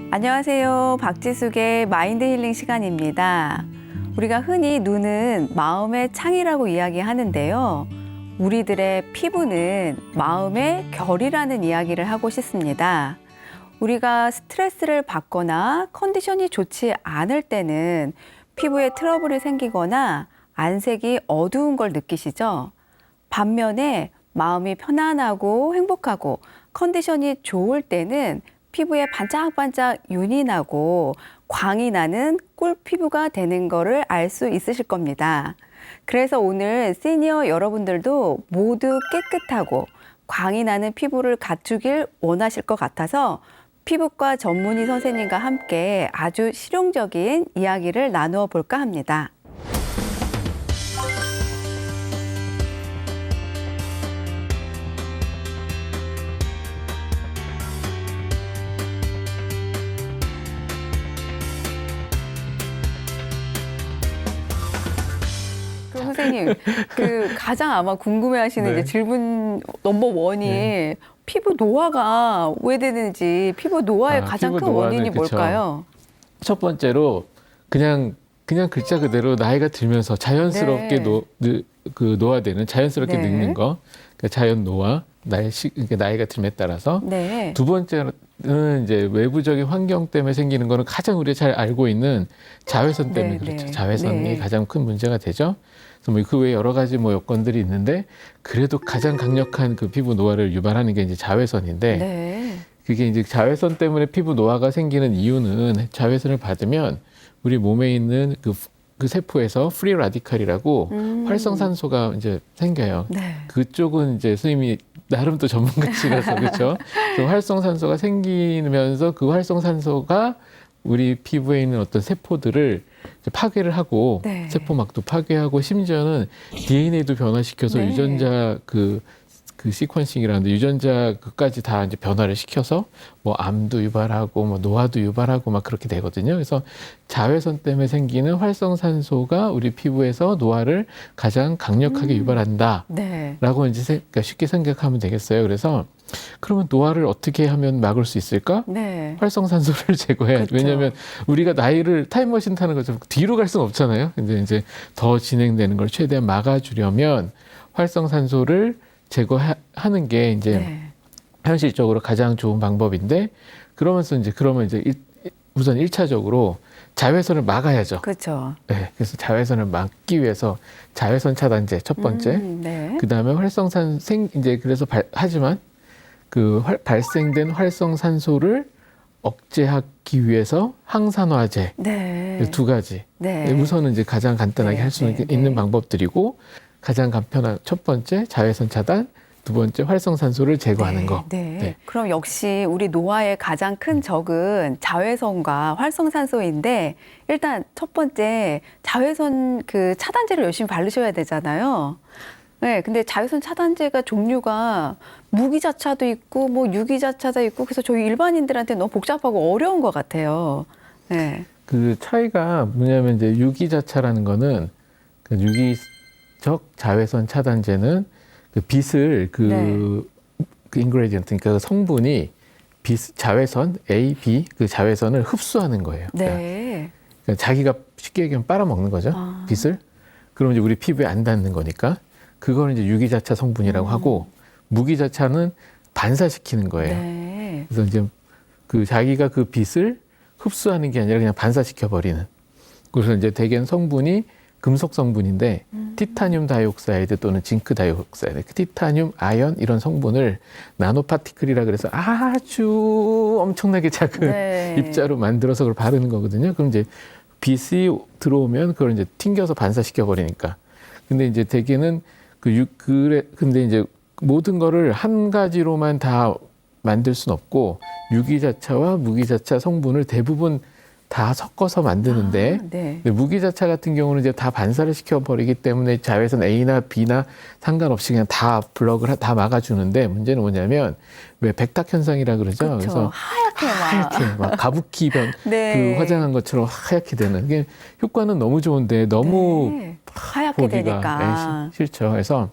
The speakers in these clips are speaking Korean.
안녕하세요. 박지숙의 마인드 힐링 시간입니다. 우리가 흔히 눈은 마음의 창이라고 이야기하는데요. 우리들의 피부는 마음의 결이라는 이야기를 하고 싶습니다. 우리가 스트레스를 받거나 컨디션이 좋지 않을 때는 피부에 트러블이 생기거나 안색이 어두운 걸 느끼시죠? 반면에 마음이 편안하고 행복하고 컨디션이 좋을 때는 피부에 반짝반짝 윤이 나고 광이 나는 꿀 피부가 되는 거를 알 수 있으실 겁니다. 그래서 오늘 시니어 여러분들도 모두 깨끗하고 광이 나는 피부를 갖추길 원하실 것 같아서 피부과 전문의 선생님과 함께 아주 실용적인 이야기를 나누어 볼까 합니다. 그럼 선생님, 가장 아마 궁금해하시는 네. 이제 질문 넘버 원이 네. 피부 노화가 왜 되는지, 피부 노화의 가장 피부 큰 노화는 원인이 그쵸. 뭘까요? 첫 번째로 그냥 글자 그대로 나이가 들면서 자연스럽게 네. 노화되는 자연스럽게 네. 늙는 거, 그러니까 자연 노화, 그러니까 나이가 들에 따라서. 네. 두 번째는 이제 외부적인 환경 때문에 생기는 거는 가장 우리가 잘 알고 있는 자외선 때문에 네, 그렇죠. 네. 자외선이 네. 가장 큰 문제가 되죠. 그래서 그 외에 여러 가지 여건들이 있는데 그래도 가장 강력한 그 피부 노화를 유발하는 게 이제 자외선인데. 네. 그게 이제 자외선 때문에 피부 노화가 생기는 이유는 자외선을 받으면 우리 몸에 있는 그 세포에서 프리 라디칼이라고 활성산소가 이제 생겨요. 네. 그쪽은 이제 선생님이 나름 또 전문가시라서 그렇죠. 그 활성산소가 생기면서 그 활성산소가 우리 피부에 있는 어떤 세포들을 이제 파괴를 하고 네. 세포막도 파괴하고 심지어는 DNA도 변화시켜서 네. 유전자 그 시퀀싱이라는데 유전자 그까지 다 이제 변화를 시켜서 뭐 암도 유발하고 뭐 노화도 유발하고 막 그렇게 되거든요. 그래서 자외선 때문에 생기는 활성산소가 우리 피부에서 노화를 가장 강력하게 유발한다라고 네. 이제 그러니까 쉽게 생각하면 되겠어요. 그래서 그러면 노화를 어떻게 하면 막을 수 있을까? 네. 활성산소를 제거해야 그렇죠. 왜냐하면 우리가 나이를 타임머신 타는 것처럼 뒤로 갈 수는 없잖아요. 근데 이제 더 진행되는 걸 최대한 막아주려면 활성산소를 제거하는 게 이제 네. 현실적으로 가장 좋은 방법인데 그러면 이제 우선 1차적으로 자외선을 막아야죠. 그렇죠. 네, 그래서 자외선을 막기 위해서 자외선 차단제 첫 번째. 네. 그다음에 하지만 발생된 활성산소를 억제하기 위해서 항산화제 네. 두 가지. 네. 우선은 이제 가장 간단하게 네, 할 수 네, 있는 네. 방법들이고 가장 간편한 첫 번째 자외선 차단, 두 번째 활성산소를 제거하는 네, 거. 네. 네. 그럼 역시 우리 노화의 가장 큰 적은 자외선과 활성산소인데 일단 첫 번째 자외선 차단제를 열심히 바르셔야 되잖아요. 네, 근데 자외선 차단제가 종류가 무기자차도 있고 뭐 유기자차도 있고 그래서 저희 일반인들한테 너무 복잡하고 어려운 것 같아요. 네. 그 차이가 뭐냐면 이제 유기자차라는 거는 그 유기적 자외선 차단제는 그 빛을 그 인그레디언트 그러니까 성분이 자외선 A, B 그 자외선을 흡수하는 거예요. 네. 그러니까 자기가 쉽게 얘기하면 빨아먹는 거죠. 빛을. 그럼 이제 우리 피부에 안 닿는 거니까 그걸 이제 유기자차 성분이라고 하고 무기자차는 반사시키는 거예요. 네. 그래서 이제 자기가 그 빛을 흡수하는 게 아니라 그냥 반사시켜 버리는. 그래서 이제 대개는 성분이 금속 성분인데 티타늄 다이옥사이드 또는 징크 다이옥사이드, 티타늄, 아연 이런 성분을 나노파티클이라 그래서 아주 엄청나게 작은 네. 입자로 만들어서 그걸 바르는 거거든요. 그럼 이제 빛이 들어오면 그걸 이제 튕겨서 반사시켜 버리니까. 근데 이제 대개는 근데 이제 모든 거를 한 가지로만 다 만들 수는 없고 유기자차와 무기자차 성분을 대부분 다 섞어서 만드는데 네. 근데 무기자차 같은 경우는 이제 다 반사를 시켜버리기 때문에 자외선 A나 B나 상관없이 그냥 다 블럭을 다 막아주는데 문제는 뭐냐면 왜 백탁 현상이라 그러죠. 그렇죠. 그래서 하얗게 막 가부키 변 네. 그 화장한 것처럼 하얗게 되는 이게 효과는 너무 좋은데 너무 네. 하얗게 보기가 되니까. 싫죠. 그래서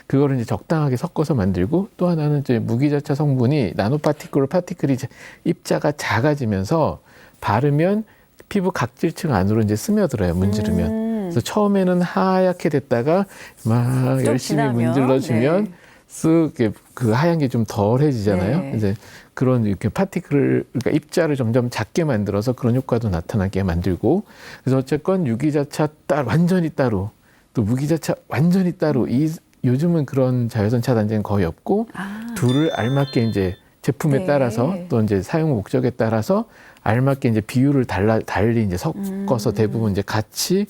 그거를 이제 적당하게 섞어서 만들고 또 하나는 이제 무기자차 성분이 파티클이 입자가 작아지면서 바르면 피부 각질층 안으로 이제 스며들어요. 문지르면. 그래서 처음에는 하얗게 됐다가 막 좀 열심히 지나면, 문질러주면 네. 쓱 이렇게 그 하얀 게 좀 덜해지잖아요. 네. 이제 그런 이렇게 그러니까 입자를 점점 작게 만들어서 그런 효과도 나타나게 만들고 그래서 어쨌건 유기자차 완전히 따로 또 무기자차 완전히 따로 요즘은 그런 자외선 차단제는 거의 없고 둘을 알맞게 이제 제품에 네. 따라서 또 이제 사용 목적에 따라서 알맞게 이제 비율을 달리 이제 섞어서 대부분 이제 같이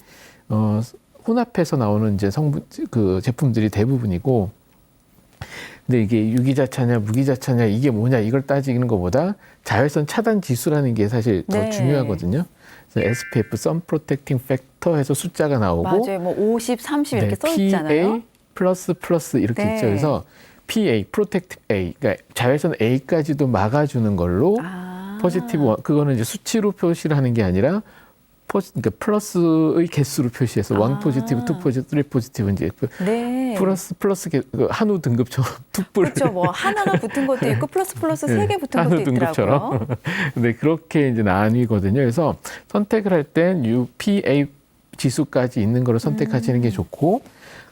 혼합해서 나오는 이제 그 제품들이 대부분이고 근데 이게 유기자차냐 무기자차냐 이게 뭐냐 이걸 따지는 것보다 자외선 차단 지수라는 게 사실 더 네. 중요하거든요. 그래서 SPF, Sun Protecting Factor 해서 숫자가 나오고 맞아요. 뭐 50, 30 이렇게 써 PA 있잖아요. 플러스 이렇게 네. 있죠. 그래서 PA, Protective A, 그러니까 자외선 A까지도 막아주는 걸로 포지티브 그거는 이제 수치로 표시를 하는 게 아니라 그러니까 플러스의 개수로 표시해서 원 포지티브, 투 포지티브, 쓰리 포지티브 이제 네. 플러스 한우 등급처럼 툭불 그렇죠. 뭐 하나가 붙은 것도 있고 플러스 세 개 붙은 것도 한우 등급처럼. 있더라고요. 네, 그렇게 이제 나뉘거든요. 그래서 선택을 할 땐 UPA 지수까지 있는 거를 선택하시는 게 좋고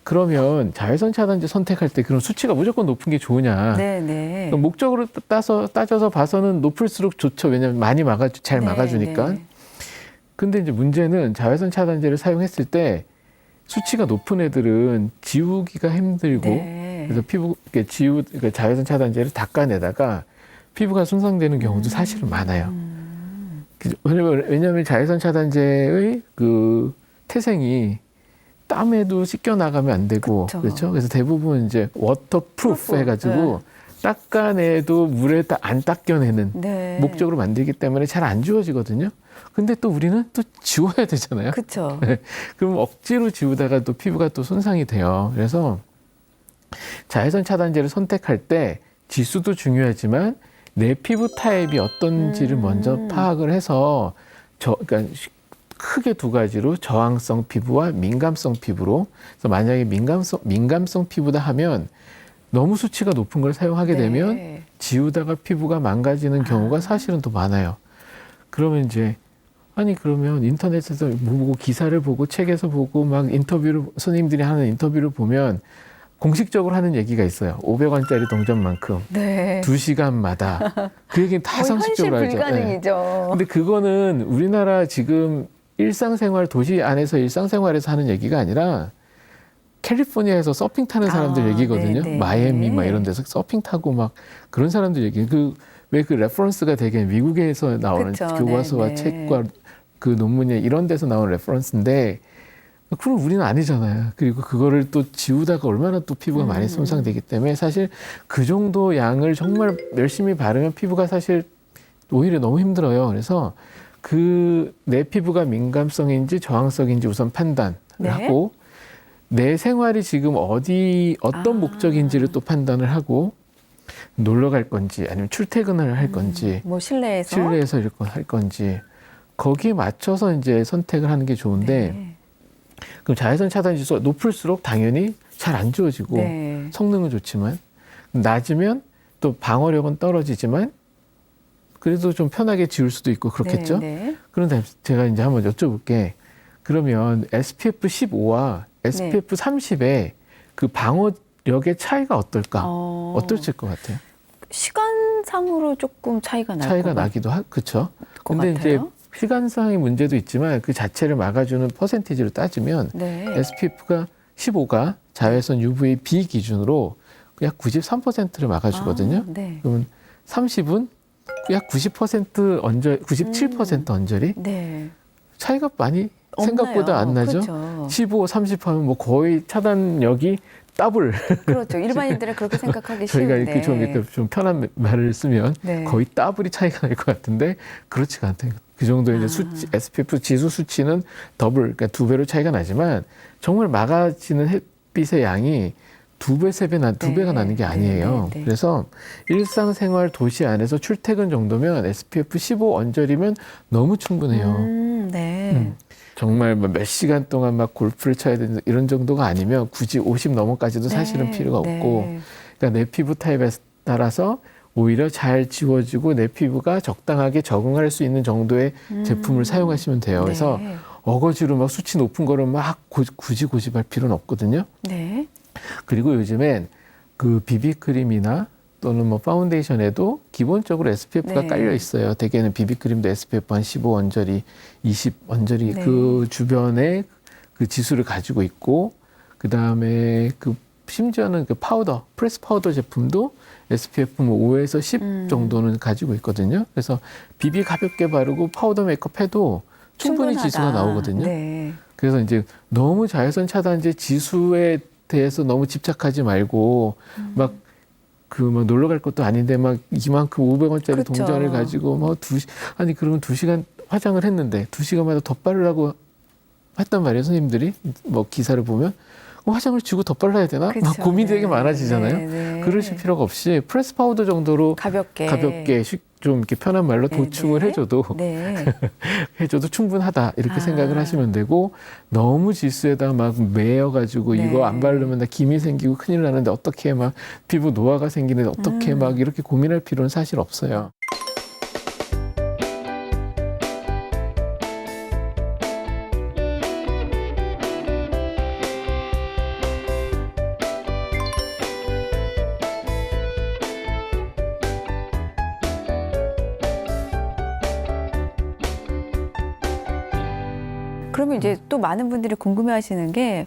그러면 자외선 차단제 선택할 때 그런 수치가 무조건 높은 게 좋으냐? 네. 목적으로 따져서 봐서는 높을수록 좋죠. 왜냐하면 많이 잘 막아주니까. 네. 근데 이제 문제는 자외선 차단제를 사용했을 때 수치가 높은 애들은 지우기가 힘들고 네. 그래서 그러니까 자외선 차단제를 닦아내다가 피부가 손상되는 경우도 사실은 많아요. 왜냐하면 자외선 차단제의 그 태생이 땀에도 씻겨 나가면 안 되고 그쵸. 그렇죠. 그래서 대부분 이제 워터프루프 해가지고 닦아내도 물에 안 닦여내는 네. 목적으로 만들기 때문에 잘 안 지워지거든요. 근데 또 우리는 또 지워야 되잖아요. 그렇죠. 그럼 억지로 지우다가 또 피부가 또 손상이 돼요. 그래서 자외선 차단제를 선택할 때 지수도 중요하지만 내 피부 타입이 어떤지를 먼저 파악을 해서 그러니까 크게 두 가지로 저항성 피부와 민감성 피부로. 그래서 만약에 민감성 피부다 하면 너무 수치가 높은 걸 사용하게 되면 네. 지우다가 피부가 망가지는 경우가 사실은 더 많아요. 그러면 이제 그러면 인터넷에서 보고 기사를 보고 책에서 보고 막 선생님들이 하는 인터뷰를 보면 공식적으로 하는 얘기가 있어요. 500원짜리 동전만큼 네. 2시간마다 그 얘기는 다 거의 상식적으로 현실 알죠. 불가능이죠. 근데 그거는 우리나라 지금 도시 안에서 일상생활에서 하는 얘기가 아니라 캘리포니아에서 서핑 타는 사람들 얘기거든요. 네네. 마이애미 막 이런 데서 서핑 타고 막 그런 사람들 얘기. 왜 그 레퍼런스가 되게 미국에서 나오는 그쵸, 교과서와 네네. 책과 그 논문에 이런 데서 나오는 레퍼런스인데 그럼 우리는 아니잖아요. 그리고 그거를 또 지우다가 얼마나 또 피부가 많이 손상되기 때문에 사실 그 정도 양을 정말 열심히 바르면 피부가 사실 오히려 너무 힘들어요. 그래서 내 피부가 민감성인지 저항성인지 우선 판단을 네. 하고 내 생활이 지금 어떤 목적인지를 또 판단을 하고 놀러 갈 건지 아니면 출퇴근을 할 건지 뭐 실내에서 할 건지 거기에 맞춰서 이제 선택을 하는 게 좋은데 네. 그럼 자외선 차단 지수가 높을수록 당연히 잘 안 지워지고 네. 성능은 좋지만 낮으면 또 방어력은 떨어지지만 그래도 좀 편하게 지울 수도 있고 그렇겠죠. 네. 그런데 제가 이제 한번 여쭤볼게. 그러면 SPF 15와 SPF 30의 그 방어력의 차이가 어떨까? 어떨 것 같아요? 시간상으로 조금 차이가 나기도 그렇죠. 근데 이제 시간상의 문제도 있지만 그 자체를 막아주는 퍼센티지로 따지면 네. SPF가 15가 자외선 UV B 기준으로 약 93%를 막아주거든요. 네. 그러면 30은 약 90% 97% 언저리? 네. 차이가 많이 생각보다 안 나죠? 그렇죠. 15, 30 하면 뭐 거의 차단력이 더블. 그렇죠. 일반인들은 그렇게 생각하기 저희가 쉬운데. 이렇게 좀 편한 말을 쓰면 네. 거의 더블이 차이가 날 것 같은데 그렇지가 않대요. 그 정도의 이제 수치, SPF 지수 수치는 더블, 그러니까 2배로 차이가 나지만 정말 막아지는 햇빛의 양이 2배, 3배, 2배가 나는 게 아니에요. 그래서 일상생활 도시 안에서 출퇴근 정도면 SPF 15 언저리면 너무 충분해요. 정말 몇 시간 동안 막 골프를 쳐야 되는 이런 정도가 아니면 굳이 50 넘어까지도 사실은 필요가 없고, 그러니까 내 피부 타입에 따라서 오히려 잘 지워지고 내 피부가 적당하게 적응할 수 있는 정도의 제품을 사용하시면 돼요. 그래서 어거지로 막 수치 높은 거를 막 굳이 고집할 필요는 없거든요. 그리고 요즘엔 그 비비크림이나 또는 뭐 파운데이션에도 기본적으로 SPF가 깔려 있어요. 대개는 비비크림도 SPF 한 15 언저리, 20 언저리 그 주변에 그 지수를 가지고 있고, 그 다음에 그 심지어는 그 파우더, 프레스 파우더 제품도 SPF 뭐 5에서 10 정도는 가지고 있거든요. 그래서 비비 가볍게 바르고 파우더 메이크업 해도 충분히 충분하다. 지수가 나오거든요. 그래서 이제 너무 자외선 차단제 지수에 대해서 너무 집착하지 말고 막 놀러 갈 것도 아닌데 막 이만큼 500원짜리 그쵸. 동전을 가지고 뭐 아니 그러면 2시간 화장을 했는데 2시간마다 덧바르라고 했단 말이에요. 선생님들이 뭐 기사를 보면 화장을 지고 덧발라야 되나? 막 고민이 되게 많아지잖아요. 그러실 필요가 없이 프레스 파우더 정도로 가볍게 좀 이렇게 편한 말로 도충을 해줘도 해줘도 충분하다 이렇게 생각을 하시면 되고, 너무 지수에다 막 매여가지고 이거 안 바르면 나 김이 생기고 큰일 나는데 어떻게 막 피부 노화가 생기는데 어떻게 막 이렇게 고민할 필요는 사실 없어요. 그러면 이제 또 많은 분들이 궁금해하시는 게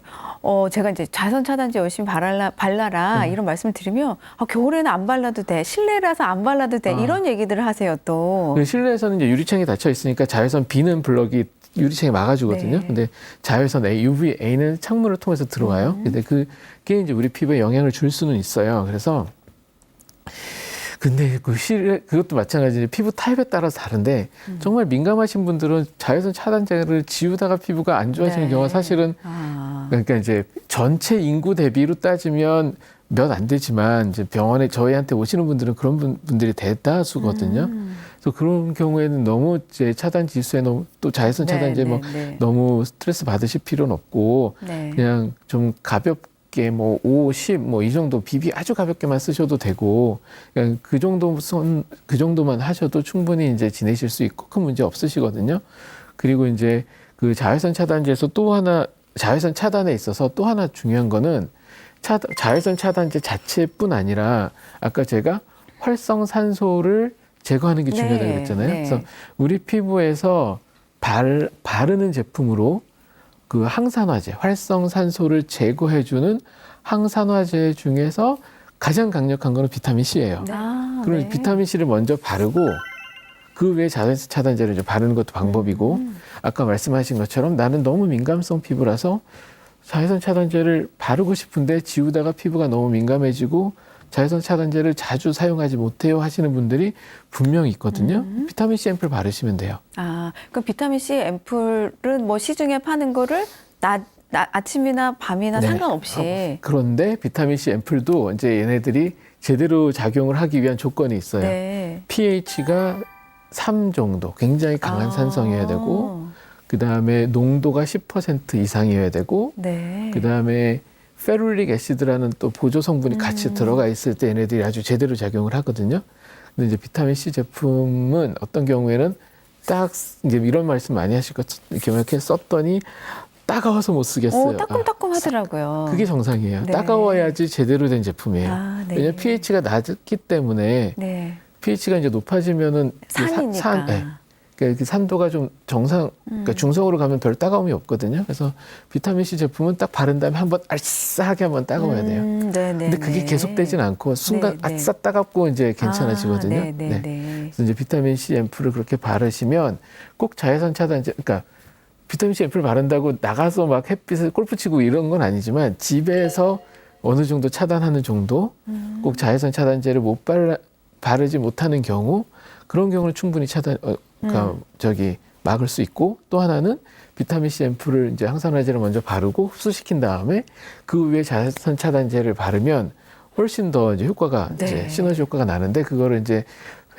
제가 이제 자외선 차단제 열심히 발라라 이런 말씀을 드리면 겨울에는 안 발라도 돼, 실내라서 안 발라도 돼 이런 얘기들을 하세요 또. 실내에서는 이제 유리창이 닫혀 있으니까 자외선 비는 블럭이 유리창에 막아주거든요. 근데 자외선 A, UVA는 창문을 통해서 들어와요. 근데 그게 이제 우리 피부에 영향을 줄 수는 있어요. 그래서 근데 그것도 마찬가지로 피부 타입에 따라서 다른데 정말 민감하신 분들은 자외선 차단제를 지우다가 피부가 안 좋아지는 경우가 사실은 그러니까 이제 전체 인구 대비로 따지면 몇 안 되지만 이제 병원에 저희한테 오시는 분들은 그런 분들이 대다수거든요. 그래서 그런 경우에는 너무 이제 차단 지수에 너무 또 자외선 차단제 너무 스트레스 받으실 필요는 없고 그냥 좀 가볍게 뭐 5, 10 뭐 이 정도 비비 아주 가볍게만 쓰셔도 되고, 그냥 그 정도만 하셔도 충분히 이제 지내실 수 있고 큰 문제 없으시거든요. 그리고 이제 그 자외선 차단제에서 또 하나, 자외선 차단에 있어서 또 하나 중요한 거는 자외선 차단제 자체뿐 아니라 아까 제가 활성산소를 제거하는 게 중요하다고 그랬잖아요. 그래서 우리 피부에서 바르는 제품으로 그 항산화제, 활성산소를 제거해주는 항산화제 중에서 가장 강력한 거는 비타민 C예요. 그럼 비타민 C를 먼저 바르고 그 외에 자외선 차단제를 이제 바르는 것도 방법이고, 아까 말씀하신 것처럼 나는 너무 민감성 피부라서 자외선 차단제를 바르고 싶은데 지우다가 피부가 너무 민감해지고 자외선 차단제를 자주 사용하지 못해요 하시는 분들이 분명히 있거든요. 비타민 C 앰플 바르시면 돼요. 그럼 비타민 C 앰플은 뭐 시중에 파는 거를 아침이나 밤이나 상관없이. 그런데 비타민 C 앰플도 이제 얘네들이 제대로 작용을 하기 위한 조건이 있어요. pH가 3 정도, 굉장히 강한 산성이어야 되고, 그 다음에 농도가 10% 이상이어야 되고, 그 다음에 페룰릭 애시드라는 또 보조 성분이 같이 들어가 있을 때 얘네들이 아주 제대로 작용을 하거든요. 근데 이제 비타민 C 제품은 어떤 경우에는 딱 이제 이런 말씀 많이 하실 것 이렇게 썼더니 따가워서 못 쓰겠어요. 따끔따끔 하더라고요. 그게 정상이에요. 따가워야지 제대로 된 제품이에요. 왜냐하면 pH가 낮기 때문에 pH가 이제 높아지면은 산이니까. 그러니까 산도가 좀 그러니까 중성으로 가면 별 따가움이 없거든요. 그래서 비타민 C 제품은 딱 바른 다음에 한번 알싸하게 한번 따가워야 돼요. 근데 그게 계속되진 않고 순간 아싸 따갑고 이제 괜찮아지거든요. 그래서 이제 비타민 C 앰플을 그렇게 바르시면 꼭 자외선 차단제, 그러니까 비타민 C 앰플 바른다고 나가서 막 햇빛에 골프 치고 이런 건 아니지만 집에서 어느 정도 차단하는 정도, 꼭 자외선 차단제를 바르지 못하는 경우, 그런 경우는 충분히 막을 수 있고, 또 하나는 비타민 C 앰플을 이제 항산화제를 먼저 바르고 흡수시킨 다음에 그 위에 자외선 차단제를 바르면 훨씬 더 이제 효과가 네. 이제 시너지 효과가 나는데, 그거를 이제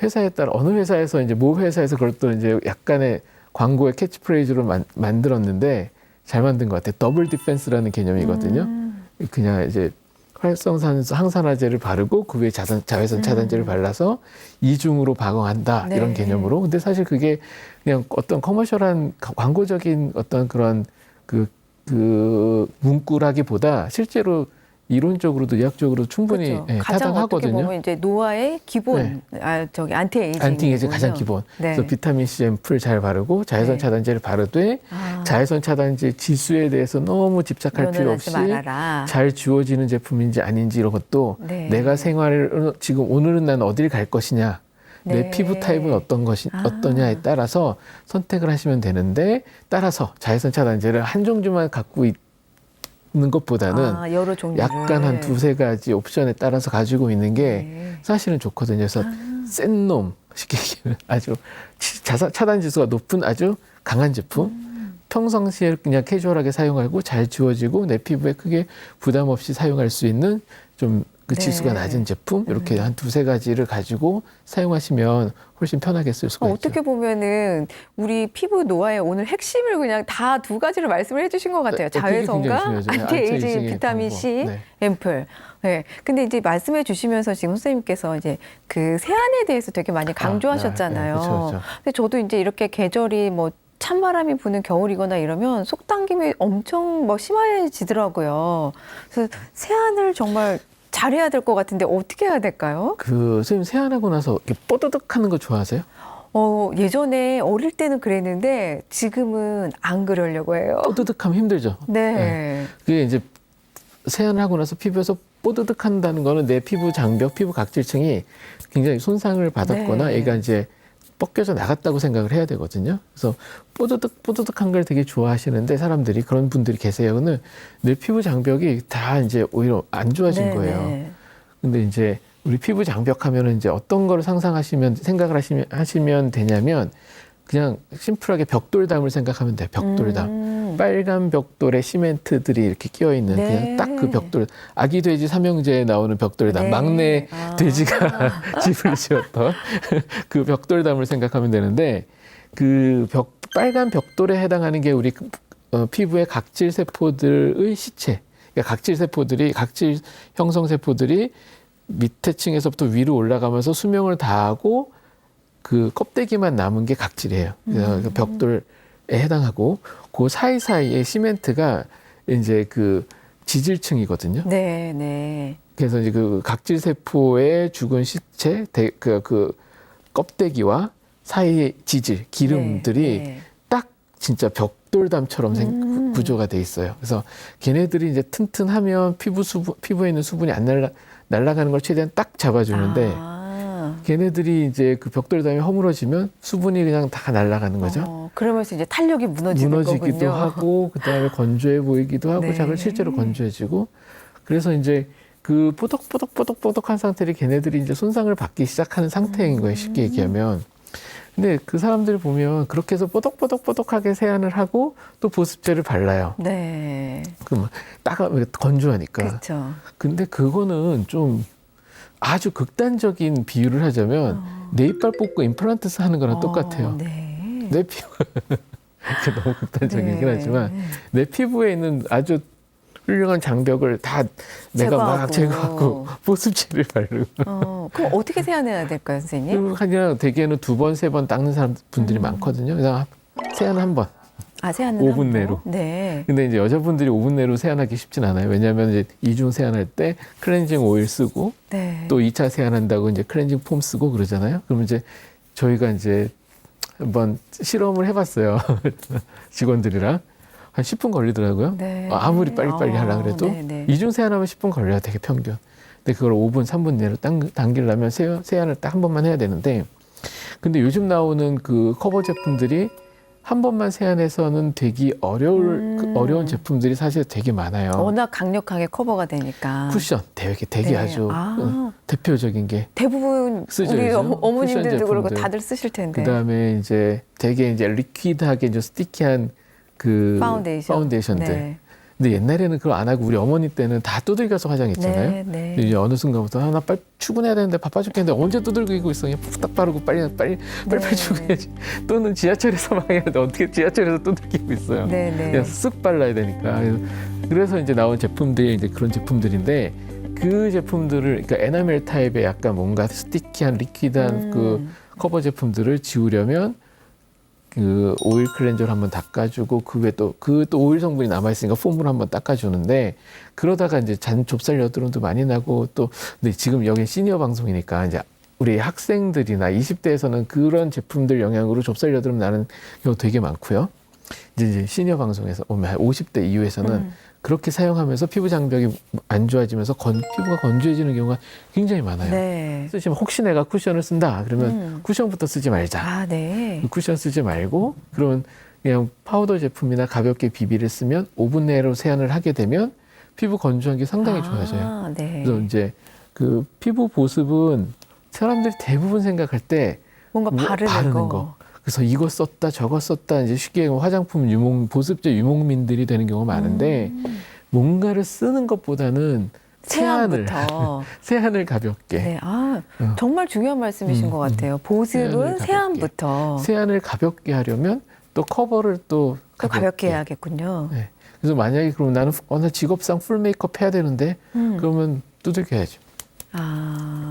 회사에 따라 어느 회사에서 이제 모 회사에서 그걸 또 이제 약간의 광고의 캐치프레이즈로 만들었는데 잘 만든 것 같아요. 더블 디펜스라는 개념이거든요. 그냥 이제 활성산소 항산화제를 바르고 그 위에 자외선 차단제를 발라서 이중으로 방어한다, 네. 이런 개념으로. 근데 사실 그게 그냥 어떤 커머셜한 광고적인 어떤 그런 그 문구라기보다 실제로 이론적으로도 의학적으로도 충분히 그렇죠. 예, 가장 어떻게 타당하거든요. 보면 이제 노화의 기본, 안티에이징. 안티에이징 가장 기본. 네. 그래서 비타민 C 앰플 잘 바르고 자외선 네. 차단제를 바르되 자외선 차단제 지수에 대해서 너무 집착할 필요 없이 말아라. 잘 지워지는 제품인지 아닌지 이런 것도 네. 내가 생활을 지금 오늘은 난 어디를 갈 것이냐, 내 네. 피부 타입은 어떠냐에 따라서 선택을 하시면 되는데, 따라서 자외선 차단제를 한 종류만 갖고 있는 것보다는 여러 종류를. 약간 한 두세 가지 옵션에 따라서 가지고 있는 게 네. 사실은 좋거든요. 그래서 센 놈, 쉽게 얘기하면 아주 차단 지수가 높은 아주 강한 제품, 평상시에 그냥 캐주얼하게 사용하고 잘 지워지고 내 피부에 크게 부담 없이 사용할 수 있는 좀 그 네. 지수가 낮은 제품, 이렇게 한 두세 가지를 가지고 사용하시면 훨씬 편하게 쓸 수가 있죠. 어떻게 보면은 우리 피부 노화의 오늘 핵심을 그냥 다 두 가지를 말씀을 해주신 것 같아요. 그게 자외선과 굉장히 중요하죠. 안티에이징 안티에이징의 비타민 방법. C 네. 앰플. 네. 근데 이제 말씀해 주시면서 지금 선생님께서 이제 그 세안에 대해서 되게 많이 강조하셨잖아요. 그렇죠. 근데 저도 이제 이렇게 계절이 뭐 찬바람이 부는 겨울이거나 이러면 속당김이 엄청 심해지더라고요. 그래서 세안을 정말 잘해야 될 것 같은데 어떻게 해야 될까요? 선생님 세안하고 나서 이렇게 뽀드득 하는 거 좋아하세요? 예전에 어릴 때는 그랬는데 지금은 안 그러려고 해요. 뽀드득 하면 힘들죠. 네. 그게 이제 세안하고 나서 피부에서 뽀드득 한다는 거는 내 피부 장벽, 피부 각질층이 굉장히 손상을 받았거나 네. 얘가 이제 벗겨져 나갔다고 생각을 해야 되거든요. 그래서 뽀드득한 걸 되게 좋아하시는데 사람들이, 그런 분들이 계세요. 근데 내 피부 장벽이 다 이제 오히려 안 좋아진 네, 거예요. 네. 근데 이제 우리 피부 장벽 하면은 이제 어떤 거를 생각을 하시면 되냐면, 그냥 심플하게 벽돌담을 생각하면 돼요. 벽돌담. 빨간 벽돌에 시멘트들이 이렇게 끼어 있는, 네. 그냥 딱 그 벽돌. 아기 돼지 삼형제에 나오는 벽돌담. 네. 막내 돼지가 집을 지었던 그 벽돌담을 생각하면 되는데, 빨간 벽돌에 해당하는 게 우리 피부의 각질 세포들의 시체. 그러니까 각질 형성 세포들이 밑에 층에서부터 위로 올라가면서 수명을 다하고 그 껍데기만 남은 게 각질이에요. 그래서 그 벽돌에 해당하고, 그 사이사이에 시멘트가 이제 그 지질층이거든요. 네, 네. 그래서 이제 그 각질 세포의 죽은 시체, 그 껍데기와 사이의 지질, 기름들이 네. 딱 진짜 벽돌담처럼 구조가 돼 있어요. 그래서 걔네들이 이제 튼튼하면 피부에 있는 수분이 안 날아가는 걸 최대한 딱 잡아주는데, 걔네들이 이제 그 벽돌담이 허물어지면 수분이 그냥 다 날아가는 거죠. 그러면서 이제 탄력이 무너지기도 거군요. 하고, 그다음에 건조해 보이기도 하고, 네. 실제로 건조해지고, 그래서 이제 그 뽀득뽀득한 상태를 걔네들이 이제 손상을 받기 시작하는 상태인 거예요. 쉽게 얘기하면. 근데 그 사람들 보면 그렇게 해서 뽀득뽀득하게 세안을 하고 또 보습제를 발라요. 네. 그럼 건조하니까. 그렇죠. 근데 그거는 좀 아주 극단적인 비유를 하자면 내 이빨 뽑고 임플란트 하는 거랑 똑같아요. 네. 내 피부 너무 극단적이긴 네. 하지만 내 피부에 있는 아주 훌륭한 장벽을 다 내가 막 제거하고 보습제를 바르고. 그럼 어떻게 세안해야 될까요, 선생님? 그냥 대개는 2번, 3번 닦는 분들이 많거든요. 그래서 세안 한 번. 세안은 5분 한 번? 내로. 네. 근데 이제 여자분들이 5분 내로 세안하기 쉽진 않아요. 왜냐하면 이제 이중 세안할 때 클렌징 오일 쓰고 네. 또 2차 세안한다고 이제 클렌징 폼 쓰고 그러잖아요. 그러면 이제 저희가 이제 한번 실험을 해봤어요. 직원들이랑. 한 10분 걸리더라고요. 네. 아무리 빨리빨리 하려고 그래도. 네. 이중 세안하면 10분 걸려요. 되게 평균. 근데 그걸 5분, 3분 내로 당기려면 세안을 딱 한 번만 해야 되는데, 근데 요즘 나오는 그 커버 제품들이 한 번만 세안해서는 되기 어려운 제품들이 사실 되게 많아요. 워낙 강력하게 커버가 되니까. 쿠션 되게 네. 아주 대표적인 게 대부분 쓰죠, 우리 요즘. 어머님들도 쿠션 그러고 제품들. 다들 쓰실 텐데. 그다음에 이제 되게 이제 리퀴드하게 이제 스티키한 그 파운데이션들. 네. 근데 옛날에는 그거 안 하고 우리 어머니 때는 다 두들겨 가서 화장했잖아요. 네, 네. 근데 이제 어느 순간부터 나 빨리 출근해야 되는데 바빠 죽겠는데 언제 두들기고 있어? 그냥 푹딱 바르고 빨리 출근해야지. 또는 지하철에서 막 해야 돼. 어떻게 지하철에서 두들기고 있어요. 네, 네. 그냥 쓱 발라야 되니까. 그래서 이제 나온 제품들이 이제 그런 제품들인데 그 제품들을 그러니까 에나멜 타입의 약간 뭔가 스티키한 리퀴드한 그 커버 제품들을 지우려면 그 오일 클렌저를 한번 닦아주고 그 외에 또 오일 성분이 남아있으니까 폼으로 한번 닦아주는데 그러다가 이제 좁쌀 여드름도 많이 나고 또 근데 지금 여기 시니어 방송이니까 이제 우리 학생들이나 20대에서는 그런 제품들 영향으로 좁쌀 여드름 나는 경우 되게 많고요. 이제 시니어 방송에서 오면 50대 이후에서는 그렇게 사용하면서 피부 장벽이 안 좋아지면서 피부가 건조해지는 경우가 굉장히 많아요. 네. 쓰시면 혹시 내가 쿠션을 쓴다 그러면 쿠션부터 쓰지 말자. 아, 네. 쿠션 쓰지 말고 그러면 그냥 파우더 제품이나 가볍게 비비를 쓰면 5분 내로 세안을 하게 되면 피부 건조한 게 상당히 좋아져요. 네. 그래서 이제 그 피부 보습은 사람들이 대부분 생각할 때 뭔가 바르는 거. 그래서 이거 썼다 저거 썼다 이제 쉽게 화장품 보습제 유목민들이 되는 경우가 많은데 뭔가를 쓰는 것보다는 세안을 가볍게. 네, 정말 중요한 말씀이신 것 같아요. 보습은 세안부터. 세안을 가볍게 하려면 또 커버를 또 가볍게 해야겠군요. 네. 그래서 만약에 그럼 나는 나 직업상 풀 메이크업 해야 되는데 그러면 두들겨야죠.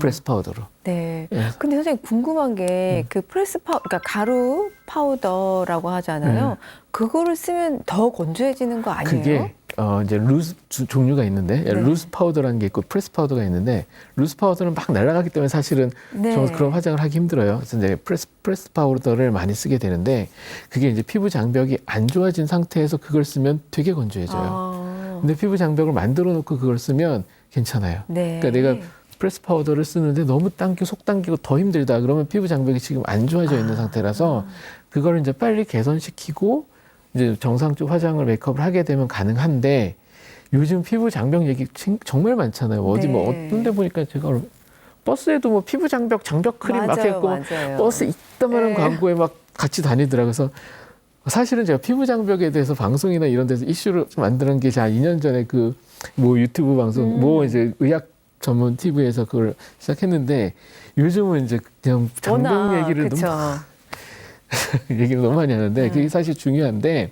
프레스 파우더로. 네. 예. 근데 선생님 궁금한 게 그 그러니까 가루 파우더라고 하잖아요. 그거를 쓰면 더 건조해지는 거 아니에요? 그게 이제 루즈 종류가 있는데 네. 루즈 파우더라는 게 있고 프레스 파우더가 있는데 루즈 파우더는 막 날아가기 때문에 사실은 네. 그런 화장을 하기 힘들어요. 그래서 이제 프레스 파우더를 많이 쓰게 되는데 그게 이제 피부 장벽이 안 좋아진 상태에서 그걸 쓰면 되게 건조해져요. 근데 피부 장벽을 만들어 놓고 그걸 쓰면 괜찮아요. 네. 그러니까 내가 프레스 파우더를 쓰는데 너무 속 당기고 더 힘들다 그러면 피부 장벽이 지금 안 좋아져 있는 상태라서 그걸 이제 빨리 개선시키고 이제 정상적 화장을 메이크업을 하게 되면 가능한데 요즘 피부 장벽 얘기 정말 많잖아요. 어디 뭐 어떤 데 보니까 제가 버스에도 뭐 피부 장벽 크림 막 했고 버스 이따만한 광고에 막 같이 다니더라고요. 그래서 사실은 제가 피부 장벽에 대해서 방송이나 이런 데서 이슈를 만드는 게 한 2년 전에 그 뭐 유튜브 방송 뭐 이제 의학 전문 TV에서 그걸 시작했는데 요즘은 이제 그냥 장벽 얘기를 얘기를 너무 많이 하는데 그게 사실 중요한데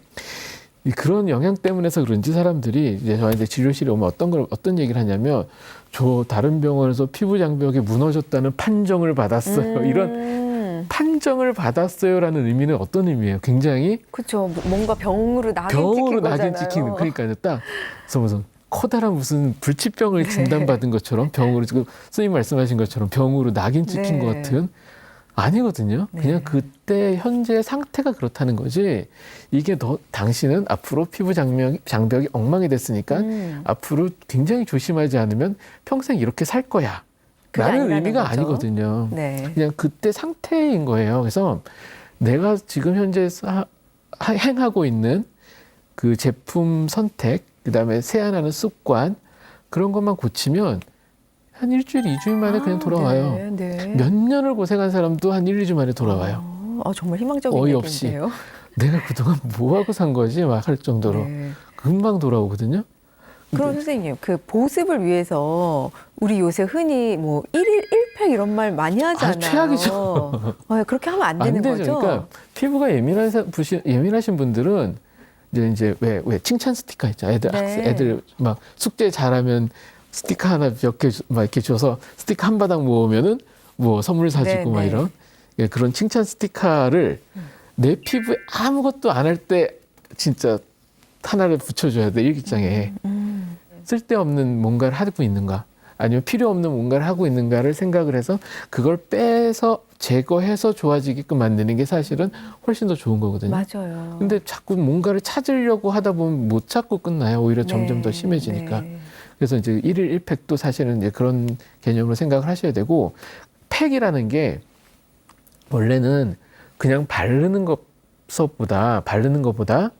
그런 영향 때문에서 그런지 사람들이 이제 저한테 진료실에 오면 어떤 얘기를 하냐면 저 다른 병원에서 피부 장벽이 무너졌다는 판정을 받았어요. 이런 판정을 받았어요라는 의미는 어떤 의미예요? 굉장히 그렇죠. 뭔가 병으로 낙인 찍히는 그러니까 딱 그래서 무슨 커다란 무슨 불치병을 진단받은 것처럼 병으로 지금 선생님 말씀하신 것처럼 병으로 낙인 찍힌 것 같은 아니거든요. 그냥 그때 현재 상태가 그렇다는 거지. 이게 당신은 앞으로 피부 장벽이 엉망이 됐으니까 앞으로 굉장히 조심하지 않으면 평생 이렇게 살 거야. 라는 의미가 거죠. 아니거든요. 네. 그냥 그때 상태인 거예요. 그래서 내가 지금 현재 행하고 있는 그 제품 선택, 그다음에 세안하는 습관 그런 것만 고치면 한 일주일, 2주일 만에 그냥 돌아와요. 몇 년을 고생한 사람도 한 1, 2주 만에 돌아와요. 정말 희망적인 어이없이 얘기인데요. 내가 그동안 뭐하고 산 거지 막 할 정도로 금방 돌아오거든요. 그럼 선생님, 그 보습을 위해서 우리 요새 흔히 뭐 1일 1팩 이런 말 많이 하잖아요. 최악이죠. 그렇게 하면 안 되는 되죠. 거죠? 그러니까 피부가 예민하신 분들은 이제 왜 칭찬 스티커 있죠. 애들 막 숙제 잘하면 스티커 하나 몇 개 막 이렇게 줘서 스티커 한 바닥 모으면은 뭐 선물 사주고 막 이런 그런 칭찬 스티커를 내 피부에 아무것도 안 할 때 진짜 하나를 붙여줘야 돼. 일기장에. 쓸데없는 뭔가를 하고 있는가 아니면 필요 없는 뭔가를 하고 있는가를 생각을 해서 그걸 빼서 제거해서 좋아지게끔 만드는 게 사실은 훨씬 더 좋은 거거든요. 맞아요. 근데 자꾸 뭔가를 찾으려고 하다 보면 못 찾고 끝나요. 오히려 점점 더 심해지니까. 그래서 이제 1일 1팩도 사실은 이제 그런 개념으로 생각을 하셔야 되고 팩이라는 게 원래는 그냥 바르는 것 입법보다 바르는 것보다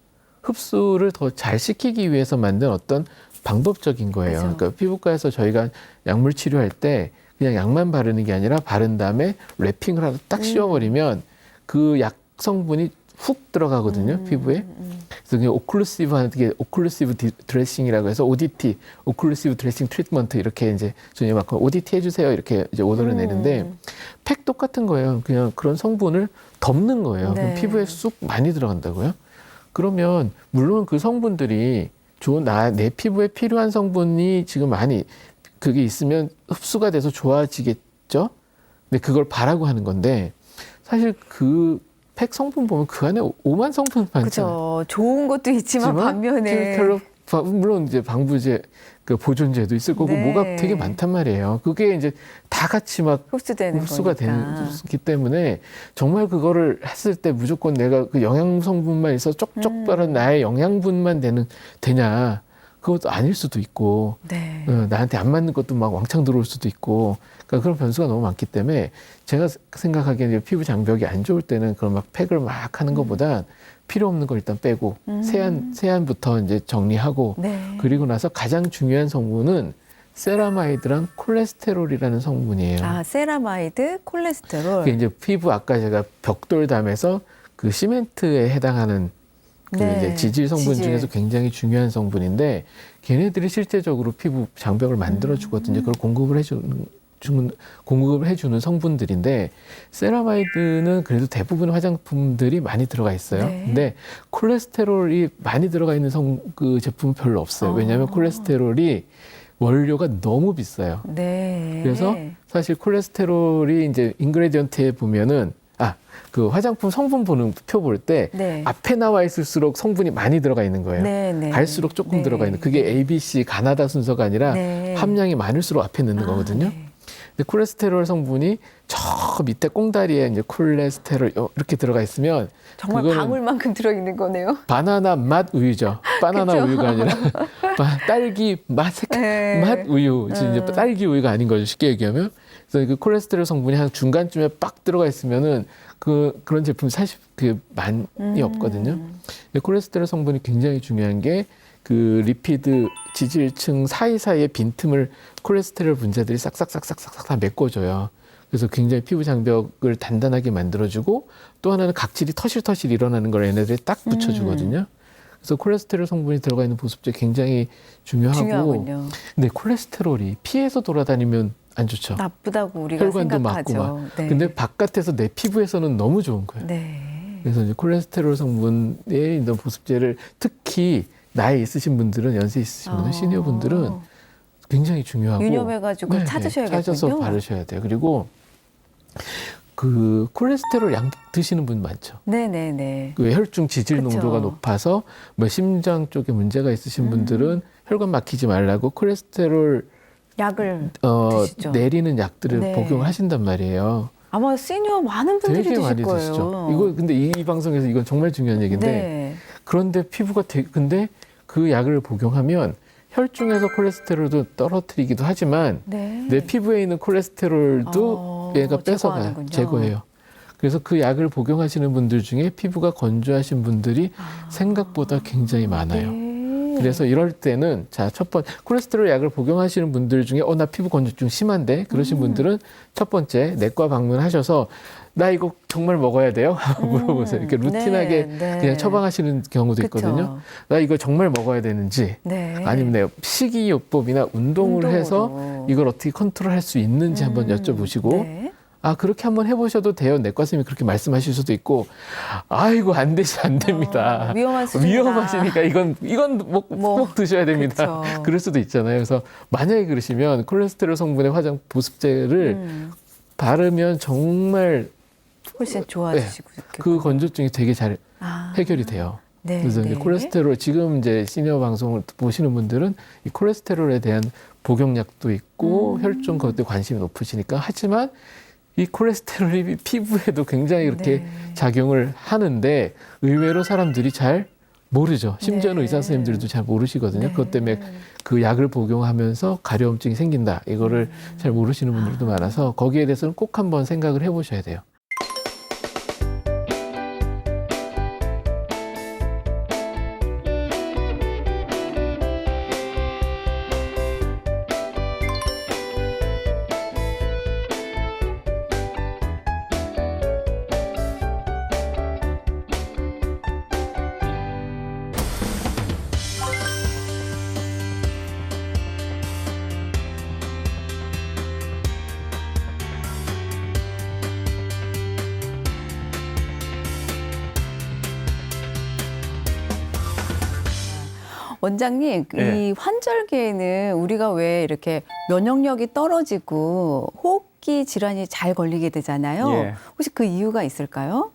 흡수를 더 잘 시키기 위해서 만든 어떤 방법적인 거예요. 그렇죠. 그러니까 피부과에서 저희가 약물 치료할 때 그냥 약만 바르는 게 아니라 바른 다음에 랩핑을 하고 딱 씌워버리면 그 약 성분이 훅 들어가거든요, 피부에. 그래서 그냥 오클루시브 하는 게 오클루시브 드레싱이라고 해서 ODT, 오클루시브 드레싱 트리트먼트 이렇게 이제 저희 막 ODT 해주세요 이렇게 이제 오더를 내는데 팩 똑같은 거예요. 그냥 그런 성분을 덮는 거예요. 네. 그럼 피부에 쑥 많이 들어간다고요. 그러면 물론 그 성분들이 좋은 내 피부에 필요한 성분이 지금 많이 그게 있으면 흡수가 돼서 좋아지겠죠. 근데 그걸 바라고 하는 건데 사실 그 팩 성분 보면 그 안에 오만 성분 많잖아요. 그렇죠. 좋은 것도 있지만 반면에 케미컬로 물론 이제 방부제, 그 보존제도 있을 거고 네. 뭐가 되게 많단 말이에요. 그게 이제 다 같이 막 흡수되는 흡수가 거니까. 되기 때문에 정말 그거를 했을 때 무조건 내가 그 영양 성분만 있어 쪽쪽 바른 나의 영양분만 되냐? 그것도 아닐 수도 있고 네. 나한테 안 맞는 것도 막 왕창 들어올 수도 있고 그러니까 그런 변수가 너무 많기 때문에 제가 생각하기에는 피부 장벽이 안 좋을 때는 그런 막 팩을 막 하는 것보다 필요 없는 걸 일단 빼고 세안부터 이제 정리하고 네. 그리고 나서 가장 중요한 성분은 세라마이드랑 콜레스테롤이라는 성분이에요. 아, 세라마이드, 콜레스테롤. 그게 이제 피부 아까 제가 벽돌담에서 그 시멘트에 해당하는 그 네. 이제 지질 성분 지질. 중에서 굉장히 중요한 성분인데 걔네들이 실제적으로 피부 장벽을 만들어 주거든요. 그걸 공급을 해주는 성분들인데 세라마이드는 그래도 대부분 화장품들이 많이 들어가 있어요. 네. 근데 콜레스테롤이 많이 들어가 있는 그 제품은 별로 없어요. 왜냐하면 콜레스테롤이 원료가 너무 비싸요. 네. 그래서 사실 콜레스테롤이 이제 인그레디언트에 보면은 그 화장품 성분 보는 표 볼 때 네. 앞에 나와 있을수록 성분이 많이 들어가 있는 거예요. 네, 네. 갈수록 조금 네. 들어가 있는. 그게 A, B, C, 가나다 순서가 아니라 네. 함량이 많을수록 앞에 넣는 거거든요. 네. 근데 콜레스테롤 성분이 저 밑에 꽁다리에 이제 콜레스테롤 이렇게 들어가 있으면 정말 그거는 방울만큼 들어있는 거네요. 바나나 맛 우유죠. 바나나 그쵸? 우유가 아니라 딸기 맛 네. 맛 우유. 이제 딸기 우유가 아닌 거죠. 쉽게 얘기하면. 그래서 그 콜레스테롤 성분이 한 중간쯤에 빡 들어가 있으면은 그런 제품이 사실 많이 없거든요. 근데 콜레스테롤 성분이 굉장히 중요한 게 그 리피드 지질층 사이사이의 빈틈을 콜레스테롤 분자들이 싹싹싹싹싹 다 메꿔줘요. 그래서 굉장히 피부 장벽을 단단하게 만들어주고 또 하나는 각질이 터실터실 일어나는 걸 얘네들이 딱 붙여주거든요. 그래서 콜레스테롤 성분이 들어가 있는 보습제 굉장히 중요하군요. 근데 콜레스테롤이 피에서 돌아다니면 안 좋죠. 나쁘다고 우리가 혈관도 생각하죠. 막고 막. 네. 근데 바깥에서 내 피부에서는 너무 좋은 거예요. 네. 그래서 이제 콜레스테롤 성분에 있는 보습제를 특히 나이 있으신 분들은 연세 있으신 분들, 시니어 분들은 굉장히 중요하고 유념해가지고 네네, 찾으셔야겠군요. 찾아서 바르셔야 돼요. 그리고 그 콜레스테롤 약 드시는 분 많죠. 네네네. 그 혈중 지질 그쵸. 농도가 높아서 뭐 심장 쪽에 문제가 있으신 분들은 혈관 막히지 말라고 콜레스테롤 약을 드시죠. 내리는 약들을 네. 복용하신단 말이에요. 아마 시니어 많은 분들이 되게 드실 많이 거예요. 드시죠. 이거 근데 이 방송에서 이건 정말 중요한 얘기인데 네. 그런데 피부가 근데 그 약을 복용하면 혈중에서 콜레스테롤도 떨어뜨리기도 하지만 네. 내 피부에 있는 콜레스테롤도 얘가 뺏어가요. 제거하는군요. 제거해요. 그래서 그 약을 복용하시는 분들 중에 피부가 건조하신 분들이 생각보다 굉장히 많아요. 네. 그래서 이럴 때는 첫 번째 콜레스테롤 약을 복용하시는 분들 중에 나 피부 건조증 심한데 그러신 분들은 첫 번째 내과 방문하셔서 나 이거 정말 먹어야 돼요? 물어보세요. 이렇게 루틴하게 네. 그냥 처방하시는 경우도 그쵸. 있거든요. 나 이거 정말 먹어야 되는지 네. 아니면 내가 식이요법이나 운동을 운동으로. 해서 이걸 어떻게 컨트롤할 수 있는지 한번 여쭤보시고 네. 그렇게 한번 해보셔도 돼요. 내과 선생님이 그렇게 말씀하실 수도 있고 아이고 안 됩니다. 위험한 수준이다. 위험하시니까 이건 꼭 드셔야 됩니다. 그쵸. 그럴 수도 있잖아요. 그래서 만약에 그러시면 콜레스테롤 성분의 화장 보습제를 바르면 정말 훨씬 좋아지시고 그 건조증이 되게 잘 해결이 돼요. 네, 그래서 네. 이제 콜레스테롤 지금 이제 시니어 방송을 보시는 분들은 이 콜레스테롤에 대한 복용약도 있고 혈중 그것에 관심이 높으시니까 하지만 이 콜레스테롤이 피부에도 굉장히 이렇게 네. 작용을 하는데 의외로 사람들이 잘 모르죠. 심지어는 네. 의사 선생님들도 잘 모르시거든요. 네. 그것 때문에 그 약을 복용하면서 가려움증이 생긴다. 이거를 잘 모르시는 분들도 많아서 거기에 대해서는 꼭 한번 생각을 해보셔야 돼요. 원장님, 예. 이 환절기에는 우리가 왜 이렇게 면역력이 떨어지고 호흡기 질환이 잘 걸리게 되잖아요. 예. 혹시 그 이유가 있을까요?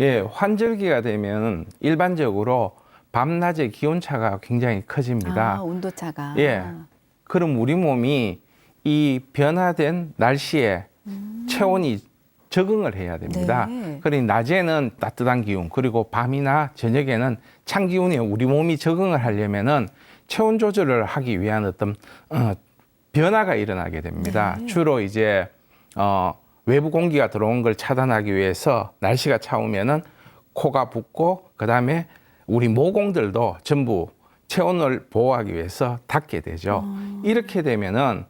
예, 환절기가 되면 일반적으로 밤낮의 기온차가 굉장히 커집니다. 아, 온도차가. 예. 그럼 우리 몸이 이 변화된 날씨에 체온이 적응을 해야 됩니다. 네. 그러니 낮에는 따뜻한 기운, 그리고 밤이나 저녁에는 찬 기운에 우리 몸이 적응을 하려면은 체온 조절을 하기 위한 어떤 변화가 일어나게 됩니다. 네. 주로 이제 외부 공기가 들어온 걸 차단하기 위해서 날씨가 차오면은 코가 붓고 그다음에 우리 모공들도 전부 체온을 보호하기 위해서 닫게 되죠. 이렇게 되면은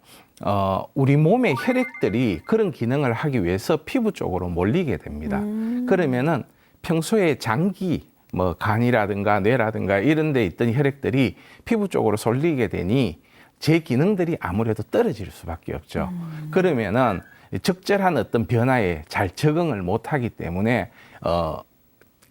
우리 몸의 혈액들이 그런 기능을 하기 위해서 피부 쪽으로 몰리게 됩니다. 그러면은 평소에 장기, 뭐 간이라든가 뇌라든가 이런 데 있던 혈액들이 피부 쪽으로 쏠리게 되니 제 기능들이 아무래도 떨어질 수밖에 없죠. 그러면은 적절한 어떤 변화에 잘 적응을 못하기 때문에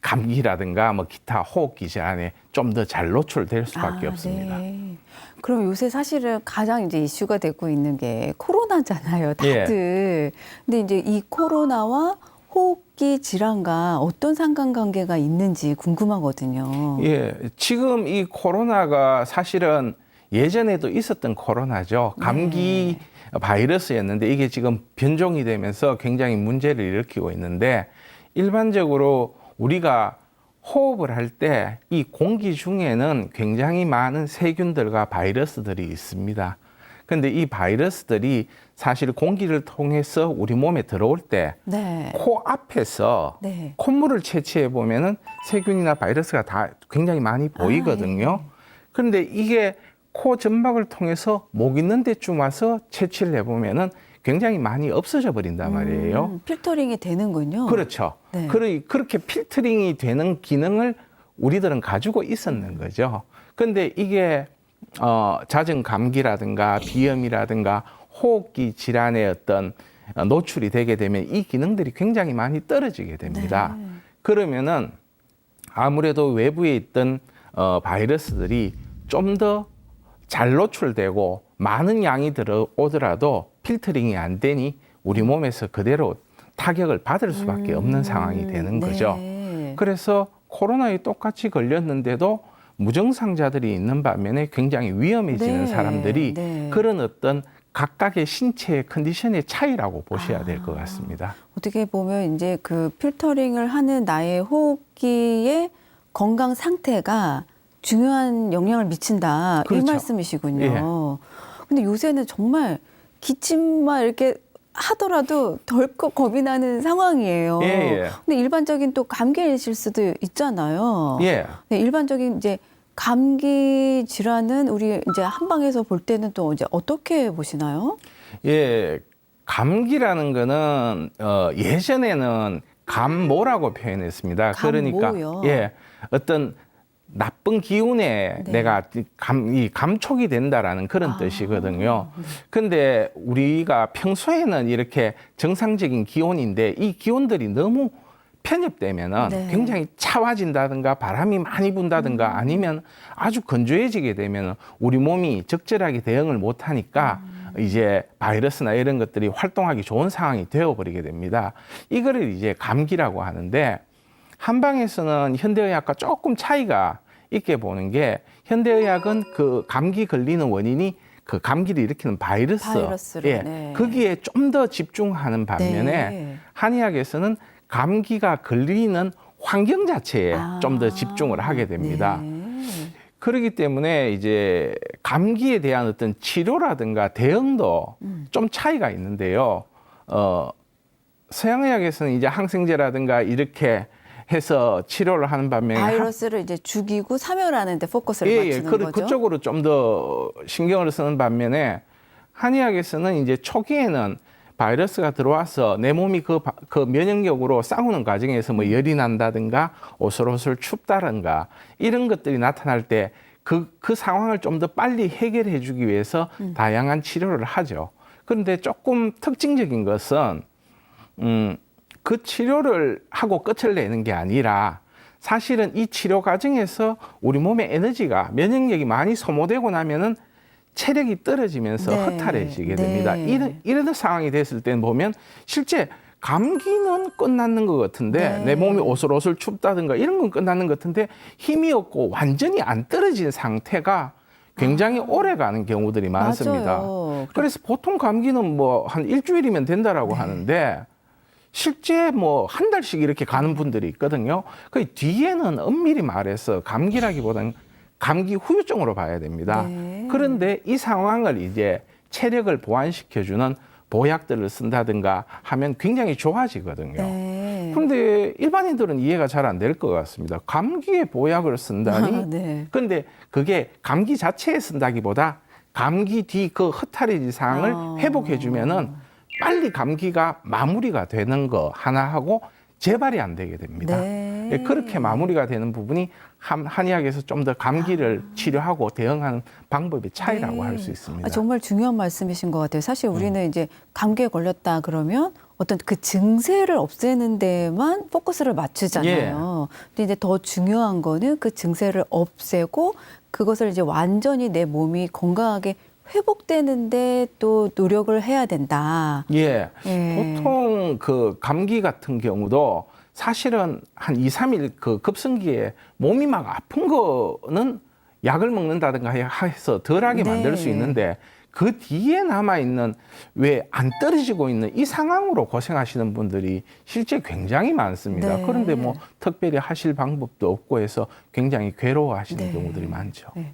감기라든가 뭐 기타 호흡기 질환에 좀 더 잘 노출될 수밖에 없습니다. 네. 그럼 요새 사실은 가장 이제 이슈가 되고 있는 게 코로나잖아요, 예. 다들. 근데 이제 이 코로나와 호흡기 질환과 어떤 상관관계가 있는지 궁금하거든요. 예, 지금 이 코로나가 사실은 예전에도 있었던 코로나죠. 감기 바이러스였는데 이게 지금 변종이 되면서 굉장히 문제를 일으키고 있는데 일반적으로 우리가 호흡을 할 때 이 공기 중에는 굉장히 많은 세균들과 바이러스들이 있습니다. 근데 이 바이러스들이 사실 공기를 통해서 우리 몸에 들어올 때 네. 코 앞에서 네. 콧물을 채취해 보면은 세균이나 바이러스가 다 굉장히 많이 보이거든요. 그런데 이게 코 점막을 통해서 목 있는 데쯤 와서 채취를 해보면은 굉장히 많이 없어져 버린단 말이에요. 필터링이 되는군요. 그렇죠. 네. 그렇게 필터링이 되는 기능을 우리들은 가지고 있었는 거죠. 근데 이게 잦은 감기라든가 비염이라든가 호흡기 질환의 어떤 노출이 되게 되면 이 기능들이 굉장히 많이 떨어지게 됩니다. 네. 그러면은 아무래도 외부에 있던 바이러스들이 좀 더 잘 노출되고 많은 양이 들어오더라도 필터링이 안 되니 우리 몸에서 그대로 타격을 받을 수밖에 없는 상황이 되는 거죠. 네. 그래서 코로나에 똑같이 걸렸는데도 무증상자들이 있는 반면에 굉장히 위험해지는 네. 사람들이 네. 그런 어떤 각각의 신체의 컨디션의 차이라고 보셔야 될 것 같습니다. 어떻게 보면 이제 그 필터링을 하는 나의 호흡기의 건강 상태가 중요한 영향을 미친다. 그렇죠. 이 말씀이시군요. 예. 근데 요새는 정말 기침만 이렇게 하더라도 덜컥 겁이 나는 상황이에요. 예, 예. 근데 일반적인 또 감기이실 수도 있잖아요. 예. 네, 일반적인 이제 감기 질환은 우리 이제 한방에서 볼 때는 또 이제 어떻게 보시나요? 예, 감기라는 거는 예전에는 감모라고 표현했습니다. 감모요? 그러니까 예, 어떤 나쁜 기운에 네. 내가 감촉이 된다라는 그런 뜻이거든요. 근데 우리가 평소에는 이렇게 정상적인 기온인데 이 기온들이 너무 편협되면은 네. 굉장히 차와진다든가 바람이 많이 분다든가 아니면 아주 건조해지게 되면 우리 몸이 적절하게 대응을 못하니까 이제 바이러스나 이런 것들이 활동하기 좋은 상황이 되어버리게 됩니다. 이거를 이제 감기라고 하는데 한방에서는 현대의학과 조금 차이가 있게 보는 게 현대의학은 그 감기 걸리는 원인이 그 감기를 일으키는 바이러스로, 예, 네. 거기에 좀 더 집중하는 반면에 네. 한의학에서는 감기가 걸리는 환경 자체에 좀 더 집중을 하게 됩니다. 네. 그렇기 때문에 이제 감기에 대한 어떤 치료라든가 대응도 좀 차이가 있는데요. 서양의학에서는 이제 항생제라든가 이렇게 해서 치료를 하는 반면에 바이러스를 이제 죽이고 사멸하는 데 포커스를 예, 맞추는 거죠. 그쪽으로 좀 더 신경을 쓰는 반면에 한의학에서는 이제 초기에는 바이러스가 들어와서 내 몸이 그 면역력으로 싸우는 과정에서 뭐 열이 난다든가 오솔오솔 춥다든가 이런 것들이 나타날 때 그 상황을 좀 더 빨리 해결해 주기 위해서 다양한 치료를 하죠. 그런데 조금 특징적인 것은 그 치료를 하고 끝을 내는 게 아니라 사실은 이 치료 과정에서 우리 몸의 에너지가 면역력이 많이 소모되고 나면은 체력이 떨어지면서 네. 허탈해지게 네. 됩니다. 이런 상황이 됐을 때는 보면 실제 감기는 끝났는 것 같은데 네. 내 몸이 오슬오슬 춥다든가 이런 건 끝났는 것 같은데 힘이 없고 완전히 안 떨어진 상태가 굉장히 오래 가는 경우들이 많습니다. 맞아요. 그래서 보통 감기는 뭐 한 일주일이면 된다라고 하는데 실제 뭐 한 달씩 이렇게 가는 분들이 있거든요. 그 뒤에는 엄밀히 말해서 감기라기보다는 감기 후유증으로 봐야 됩니다. 네. 그런데 이 상황을 이제 체력을 보완시켜주는 보약들을 쓴다든가 하면 굉장히 좋아지거든요. 네. 그런데 일반인들은 이해가 잘 안 될 것 같습니다. 감기에 보약을 쓴다니? 네. 그런데 그게 감기 자체에 쓴다기보다 감기 뒤 그 허탈해진 상황을 회복해주면은 빨리 감기가 마무리가 되는 거 하나 하고 재발이 안 되게 됩니다. 네. 예, 그렇게 마무리가 되는 부분이 한의학에서 좀 더 감기를 치료하고 대응하는 방법의 차이라고 네. 할 수 있습니다. 정말 중요한 말씀이신 것 같아요. 사실 우리는 이제 감기에 걸렸다 그러면 어떤 그 증세를 없애는 데만 포커스를 맞추잖아요. 근데 이제 더 중요한 거는 그 증세를 없애고 그것을 이제 완전히 내 몸이 건강하게 회복되는데 또 노력을 해야 된다. 예. 예. 보통 그 감기 같은 경우도 사실은 한 2, 3일 그 급성기에 몸이 막 아픈 거는 약을 먹는다든가 해서 덜하게 네. 만들 수 있는데 그 뒤에 남아있는 왜 안 떨어지고 있는 이 상황으로 고생하시는 분들이 실제 굉장히 많습니다. 네. 그런데 뭐 특별히 하실 방법도 없고 해서 굉장히 괴로워하시는 네. 경우들이 많죠. 네.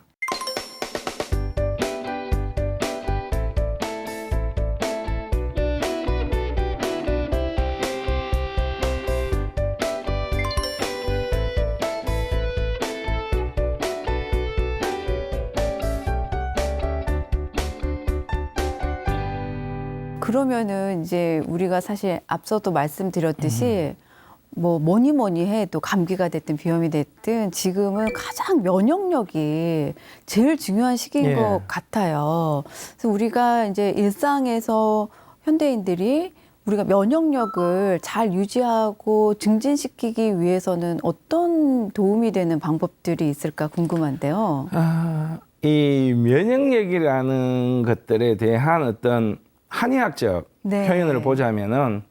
그러면은 이제 우리가 사실 앞서도 말씀드렸듯이 뭐 뭐니 해도 감기가 됐든 비염이 됐든 지금은 가장 면역력이 제일 중요한 시기인 예. 것 같아요. 그래서 우리가 이제 일상에서 현대인들이 우리가 면역력을 잘 유지하고 증진시키기 위해서는 어떤 도움이 되는 방법들이 있을까 궁금한데요. 이 면역력이라는 것들에 대한 어떤 한의학적 네. 표현을 보자면은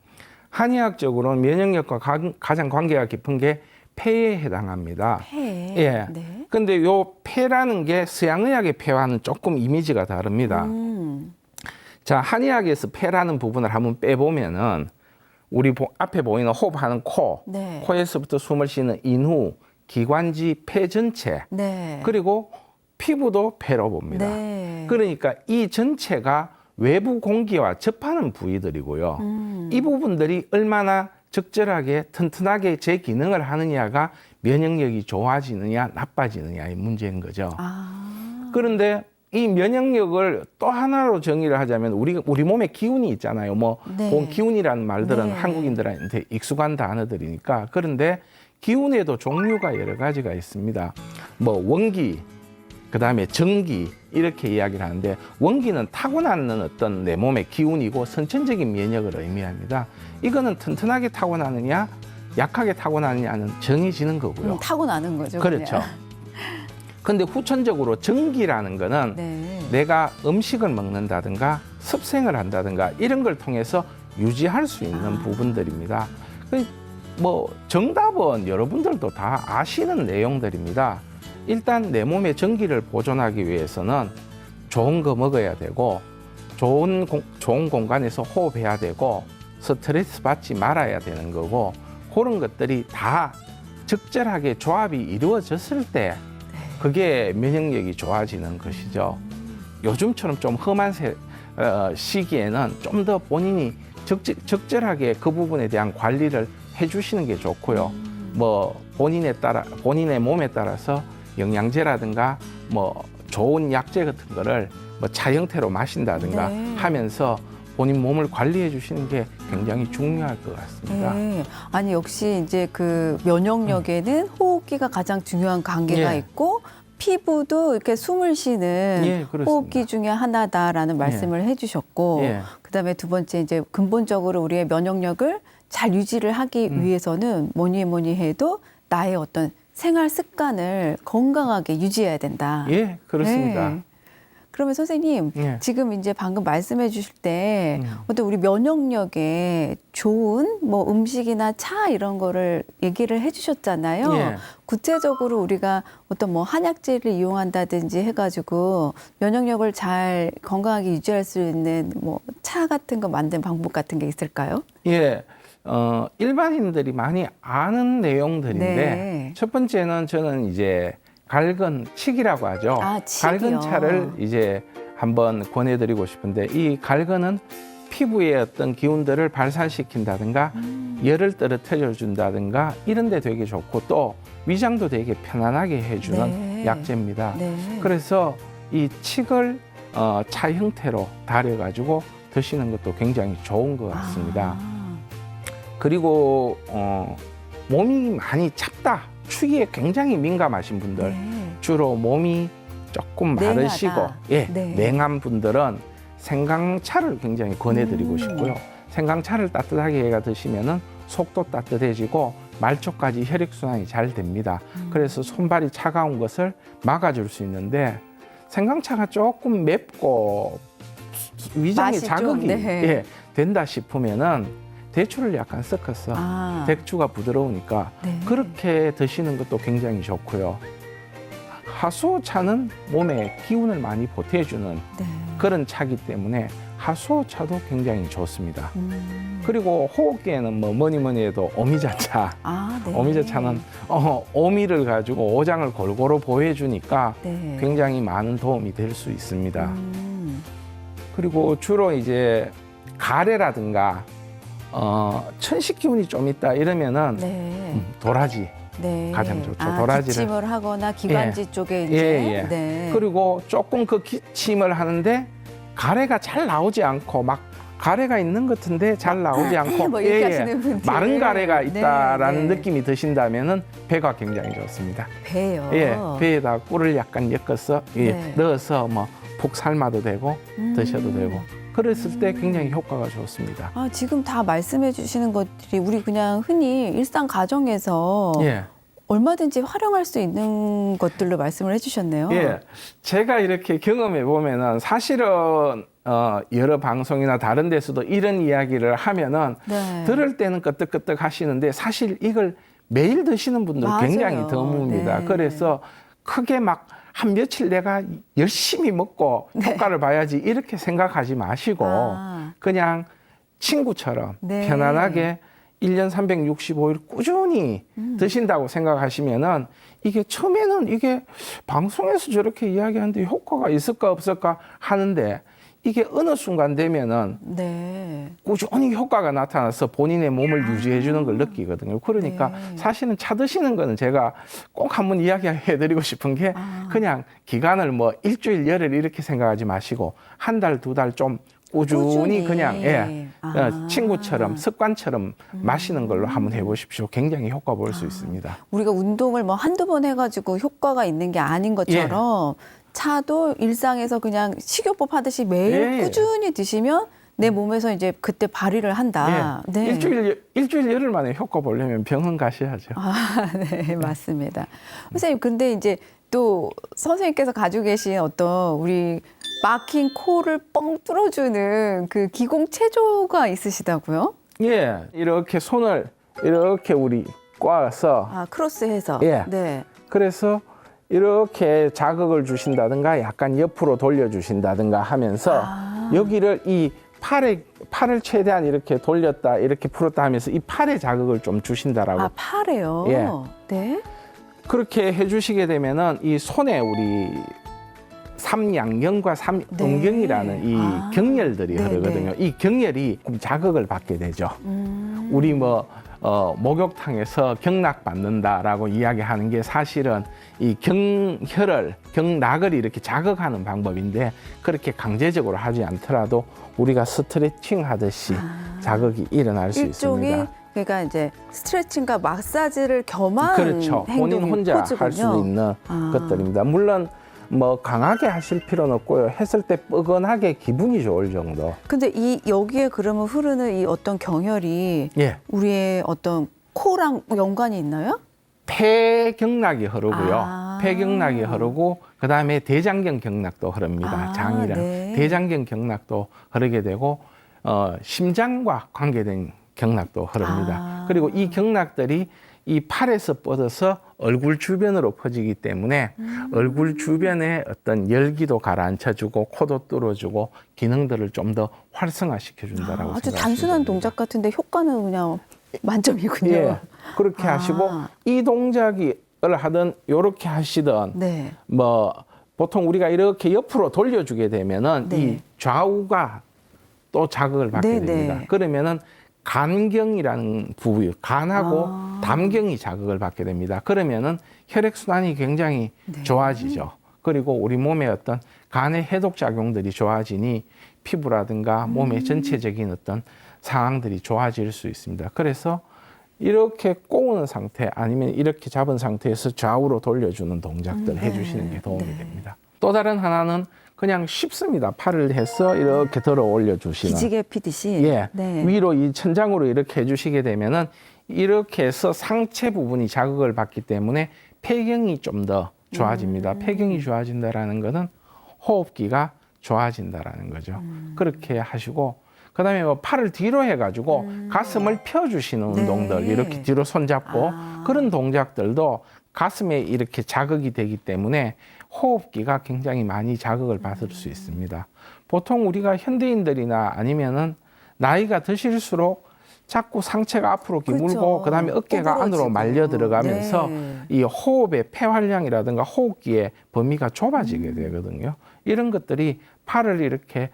한의학적으로는 면역력과 가장 관계가 깊은 게 폐에 해당합니다. 폐. 예. 네. 근데 요 폐라는 게 서양의학의 폐와는 조금 이미지가 다릅니다. 자, 한의학에서 폐라는 부분을 한번 빼보면은 우리 앞에 보이는 호흡하는 코, 네. 코에서부터 숨을 쉬는 인후, 기관지, 폐 전체, 네. 그리고 피부도 폐로 봅니다. 네. 그러니까 이 전체가 외부 공기와 접하는 부위들이고요. 이 부분들이 얼마나 적절하게 튼튼하게 제 기능을 하느냐가 면역력이 좋아지느냐 나빠지느냐의 문제인 거죠. 아. 그런데 이 면역력을 또 하나로 정의를 하자면 우리 몸에 기운이 있잖아요. 뭐 네. 기운이라는 말들은 네. 한국인들한테 익숙한 단어들이니까. 그런데 기운에도 종류가 여러 가지가 있습니다. 뭐 원기, 그다음에 정기 이렇게 이야기를 하는데 원기는 타고나는 어떤 내 몸의 기운이고 선천적인 면역을 의미합니다. 이거는 튼튼하게 타고나느냐 약하게 타고나느냐는 정해지는 거고요. 타고나는 거죠. 그렇죠. 그냥. 근데 후천적으로 정기라는 거는 네. 내가 음식을 먹는다든가 습생을 한다든가 이런 걸 통해서 유지할 수 있는 부분들입니다. 뭐 정답은 여러분들도 다 아시는 내용들입니다. 일단 내 몸의 전기를 보존하기 위해서는 좋은 거 먹어야 되고 좋은 공간에서 호흡해야 되고 스트레스 받지 말아야 되는 거고 그런 것들이 다 적절하게 조합이 이루어졌을 때 그게 면역력이 좋아지는 것이죠. 요즘처럼 좀 험한 시기에는 좀 더 본인이 적절하게 그 부분에 대한 관리를 해주시는 게 좋고요. 뭐 본인의 몸에 따라서 영양제라든가 뭐 좋은 약제 같은 거를 뭐 차 형태로 마신다든가 네. 하면서 본인 몸을 관리해 주시는 게 굉장히 중요할 것 같습니다. 네. 아니 역시 이제 그 면역력에는 호흡기가 가장 중요한 관계가 예. 있고 피부도 이렇게 숨을 쉬는 예, 그렇습니다. 호흡기 중에 하나다라는 말씀을 해주셨고 예. 그다음에 두 번째 이제 근본적으로 우리의 면역력을 잘 유지를 하기 위해서는 뭐니 해도 나의 어떤 생활 습관을 건강하게 유지해야 된다. 예, 그렇습니다. 네. 그러면 선생님, 예. 지금 이제 방금 말씀해 주실 때 어떤 우리 면역력에 좋은 뭐 음식이나 차 이런 거를 얘기를 해 주셨잖아요. 예. 구체적으로 우리가 어떤 뭐 한약재를 이용한다든지 해가지고 면역력을 잘 건강하게 유지할 수 있는 뭐 차 같은 거 만든 방법 같은 게 있을까요? 예, 일반인들이 많이 아는 내용들인데 네. 첫 번째는 저는 이제 갈근 칡이라고 하죠. 아, 칡이요. 갈근 차를 이제 한번 권해드리고 싶은데 이 갈근은 피부의 어떤 기운들을 발산시킨다든가 열을 떨어뜨려 준다든가 이런 데 되게 좋고 또 위장도 되게 편안하게 해주는 네. 약재입니다. 네. 그래서 이 칡을 차 형태로 달여가지고 드시는 것도 굉장히 좋은 것 같습니다. 아, 그리고 몸이 많이 찹다, 추위에 굉장히 민감하신 분들, 네. 주로 몸이 조금 냉하다. 마르시고 예, 네. 냉한 분들은 생강차를 굉장히 권해드리고 싶고요. 생강차를 따뜻하게 해가 드시면은 속도 따뜻해지고 말초까지 혈액순환이 잘 됩니다. 그래서 손발이 차가운 것을 막아줄 수 있는데 생강차가 조금 맵고 위장에 맛이 좀, 자극이 네. 예, 된다 싶으면은 대추를 약간 섞어서 아, 대추가 부드러우니까 네. 그렇게 드시는 것도 굉장히 좋고요. 하수오차는 몸에 기운을 많이 보태주는 네. 그런 차기 때문에 하수오차도 굉장히 좋습니다. 음. 그리고 호흡기에는 뭐 뭐니 해도 오미자차. 아, 네. 오미자차는 오미를 가지고 오장을 골고루 보호해주니까 네. 굉장히 많은 도움이 될 수 있습니다. 음. 그리고 주로 이제 가래라든가 천식 기운이 좀 있다 이러면은 네. 도라지 네. 가장 좋죠. 아, 도라지를. 기침을 하거나 기관지 쪽에 이제 예, 예. 네. 그리고 조금 그 기침을 하는데 가래가 잘 나오지 않고 막 가래가 있는 것 같은데 잘 나오지 않고 뭐 이렇게 하시는 분들. 마른 가래가 네, 있다라는 네. 느낌이 드신다면은 배가 굉장히 좋습니다. 배요. 예, 배에다 꿀을 약간 엮어서 예, 네. 넣어서 뭐 푹 삶아도 되고 음. 드셔도 되고 그랬을 때 굉장히 효과가 좋습니다. 아, 지금 다 말씀해 주시는 것들이 우리 그냥 흔히 일상 가정에서 예. 얼마든지 활용할 수 있는 것들로 말씀을 해주셨네요. 예, 제가 이렇게 경험해 보면은 사실은 여러 방송이나 다른 데서도 이런 이야기를 하면은 네. 들을 때는 끄떡끄떡 하시는데 사실 이걸 매일 드시는 분들 맞아요. 굉장히 드뭅니다. 네. 그래서 크게 막 한 며칠 내가 열심히 먹고 효과를 봐야지 이렇게 생각하지 마시고 아. 그냥 친구처럼 네. 편안하게 1년 365일 꾸준히 드신다고 생각하시면은 이게 처음에는 이게 방송에서 저렇게 이야기하는데 효과가 있을까 없을까 하는데 이게 어느 순간 되면은 네. 꾸준히 효과가 나타나서 본인의 몸을 유지해 주는 걸 느끼거든요. 그러니까 네. 사실은 차 드시는 거는 제가 꼭 한번 이야기해 드리고 싶은 게 그냥 기간을 뭐 일주일 열흘 이렇게 생각하지 마시고 한 달, 두 달 좀 꾸준히 그냥 예, 아. 친구처럼 습관처럼 마시는 걸로 한번 해보십시오. 굉장히 효과 볼 수 있습니다. 우리가 운동을 뭐 한두 번 해가지고 효과가 있는 게 아닌 것처럼 차도 일상에서 그냥 식이요법 하듯이 매일 예, 예. 꾸준히 드시면 내 몸에서 이제 그때 발휘를 한다. 예. 네. 일주일 열흘 만에 효과 보려면 병원 가셔야죠. 아, 네, 맞습니다. 선생님, 근데 이제 또 선생님께서 가지고 계신 어떤 우리 막힌 코를 뻥 뚫어주는 그 기공체조가 있으시다고요? 예, 이렇게 손을 이렇게 우리 꽈서 아, 크로스해서. 예. 네. 그래서 이렇게 자극을 주신다든가 약간 옆으로 돌려주신다든가 하면서 여기를 이 팔을 최대한 이렇게 돌렸다 이렇게 풀었다 하면서 이 팔에 자극을 좀 주신다라고 아, 팔에요? 예. 네. 그렇게 해주시게 되면은 이 손에 우리 삼양경과 삼음경이라는 이 아. 경혈들이 네, 흐르거든요. 이 경혈이 자극을 받게 되죠. 우리 뭐 목욕탕에서 경락 받는다라고 이야기하는 게 사실은 이 경락을 이렇게 자극하는 방법인데 그렇게 강제적으로 하지 않더라도 우리가 스트레칭 하듯이 자극이 일어날 수 일종의 있습니다. 그러니까 이제 스트레칭과 마사지를 겸한 그렇죠. 본인 행동이 혼자 포즈군요. 할 수 있는 아. 것들입니다. 물론 뭐 강하게 하실 필요는 없고요. 했을 때 뻐근하게 기분이 좋을 정도. 근데 이 여기에 그러면 흐르는 이 어떤 경혈이 예. 우리의 어떤 코랑 연관이 있나요? 폐경락이 흐르고요. 아. 폐경락이 흐르고 그다음에 대장경 경락도 흐릅니다. 아, 장이랑 네. 대장경 경락도 흐르게 되고 심장과 관계된 경락도 흐릅니다. 아. 그리고 이 경락들이 이 팔에서 뻗어서 얼굴 주변으로 퍼지기 때문에 얼굴 주변에 어떤 열기도 가라앉혀주고 코도 뚫어주고 기능들을 좀 더 활성화시켜 준다라고 아주 생각하시면 단순한 됩니다. 동작 같은데 효과는 그냥 만점이군요. 예, 그렇게 아. 하시고 이 동작을 하든 요렇게 하시든 네. 뭐 보통 우리가 이렇게 옆으로 돌려주게 되면은 네. 이 좌우가 또 자극을 받게 네, 됩니다. 네. 그러면은 간경이라는 부위, 간하고 아. 담경이 자극을 받게 됩니다. 그러면은 혈액 순환이 굉장히 네. 좋아지죠. 그리고 우리 몸의 어떤 간의 해독 작용들이 좋아지니 피부라든가 몸의 전체적인 어떤 상황들이 좋아질 수 있습니다. 그래서 이렇게 꼬우는 상태 아니면 이렇게 잡은 상태에서 좌우로 돌려주는 동작들 네. 해주시는 게 도움이 네. 됩니다. 또 다른 하나는 그냥 쉽습니다. 팔을 해서 이렇게 들어 올려주시는. 기지개 피듯이. 예, 네. 위로 이 천장으로 이렇게 해주시게 되면은 이렇게 해서 상체 부분이 자극을 받기 때문에 폐경이 좀 더 좋아집니다. 폐경이 좋아진다라는 것은 호흡기가 좋아진다라는 거죠. 그렇게 하시고 그다음에 뭐 팔을 뒤로 해가지고 가슴을 펴주시는 네. 운동들 이렇게 뒤로 손잡고 아. 그런 동작들도 가슴에 이렇게 자극이 되기 때문에 호흡기가 굉장히 많이 자극을 받을 수 있습니다. 보통 우리가 현대인들이나 아니면은 나이가 드실수록 자꾸 상체가 앞으로 기울고 그렇죠. 그다음에 어깨가 안으로 구부러지고. 말려 들어가면서 네. 이 호흡의 폐활량이라든가 호흡기의 범위가 좁아지게 되거든요. 이런 것들이 팔을 이렇게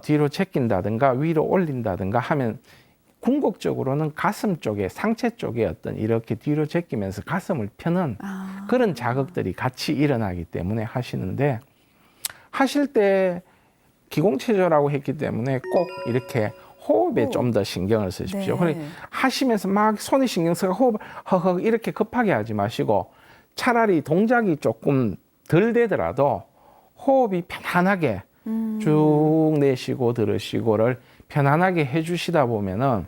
뒤로 제낀다든가 위로 올린다든가 하면 궁극적으로는 가슴 쪽에 상체 쪽에 어떤 이렇게 뒤로 제끼면서 가슴을 펴는 아. 그런 자극들이 같이 일어나기 때문에 하시는데 하실 때 기공체조라고 했기 때문에 꼭 이렇게 호흡에 좀 더 신경을 쓰십시오. 네. 그러니 하시면서 막 손에 신경 쓰고 호흡 허허 이렇게 급하게 하지 마시고 차라리 동작이 조금 덜 되더라도 호흡이 편안하게 쭉 내쉬고 들으시고를 편안하게 해주시다 보면은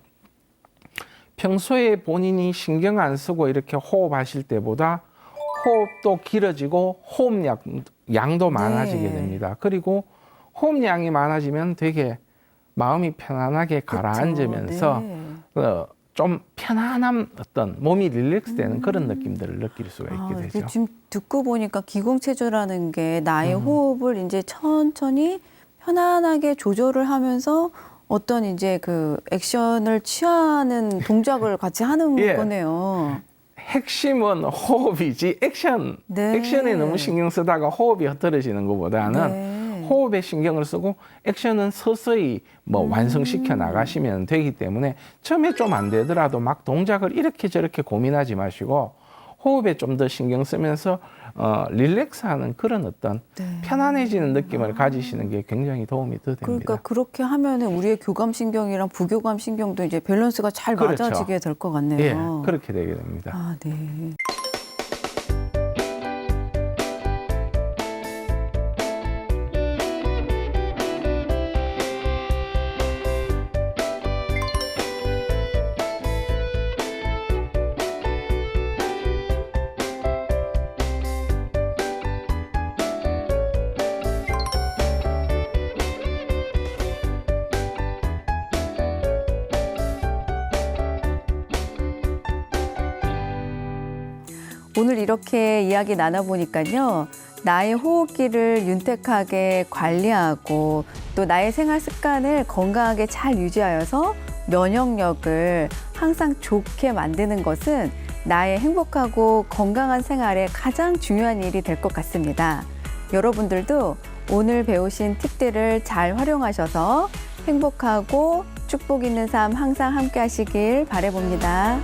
평소에 본인이 신경 안 쓰고 이렇게 호흡하실 때보다 호흡도 길어지고 양도 많아지게 됩니다. 그리고 호흡량이 많아지면 되게 마음이 편안하게 가라앉으면서 네. 좀 편안한 어떤 몸이 릴렉스되는 그런 느낌들을 느낄 수가 있게 아, 되죠. 지금 듣고 보니까 기공체조라는 게 나의 호흡을 이제 천천히 편안하게 조절을 하면서 어떤 이제 그 액션을 취하는 동작을 같이 하는 예. 거네요. 핵심은 호흡이지 네. 액션에 너무 신경 쓰다가 호흡이 흐트러지는 것보다는 네. 호흡에 신경을 쓰고 액션은 서서히 뭐 완성시켜 나가시면 되기 때문에 처음에 좀 안 되더라도 막 동작을 이렇게 저렇게 고민하지 마시고 호흡에 좀 더 신경 쓰면서 릴렉스하는 그런 어떤 네. 편안해지는 느낌을 가지시는 게 굉장히 도움이 더 됩니다. 그러니까 그렇게 하면은 우리의 교감신경이랑 부교감신경도 이제 밸런스가 잘 그렇죠. 맞아지게 될 것 같네요. 예, 그렇게 되게 됩니다. 아, 네. 오늘 이렇게 이야기 나눠보니까요. 나의 호흡기를 윤택하게 관리하고 또 나의 생활 습관을 건강하게 잘 유지하여서 면역력을 항상 좋게 만드는 것은 나의 행복하고 건강한 생활에 가장 중요한 일이 될 것 같습니다. 여러분들도 오늘 배우신 팁들을 잘 활용하셔서 행복하고 축복 있는 삶 항상 함께 하시길 바라봅니다.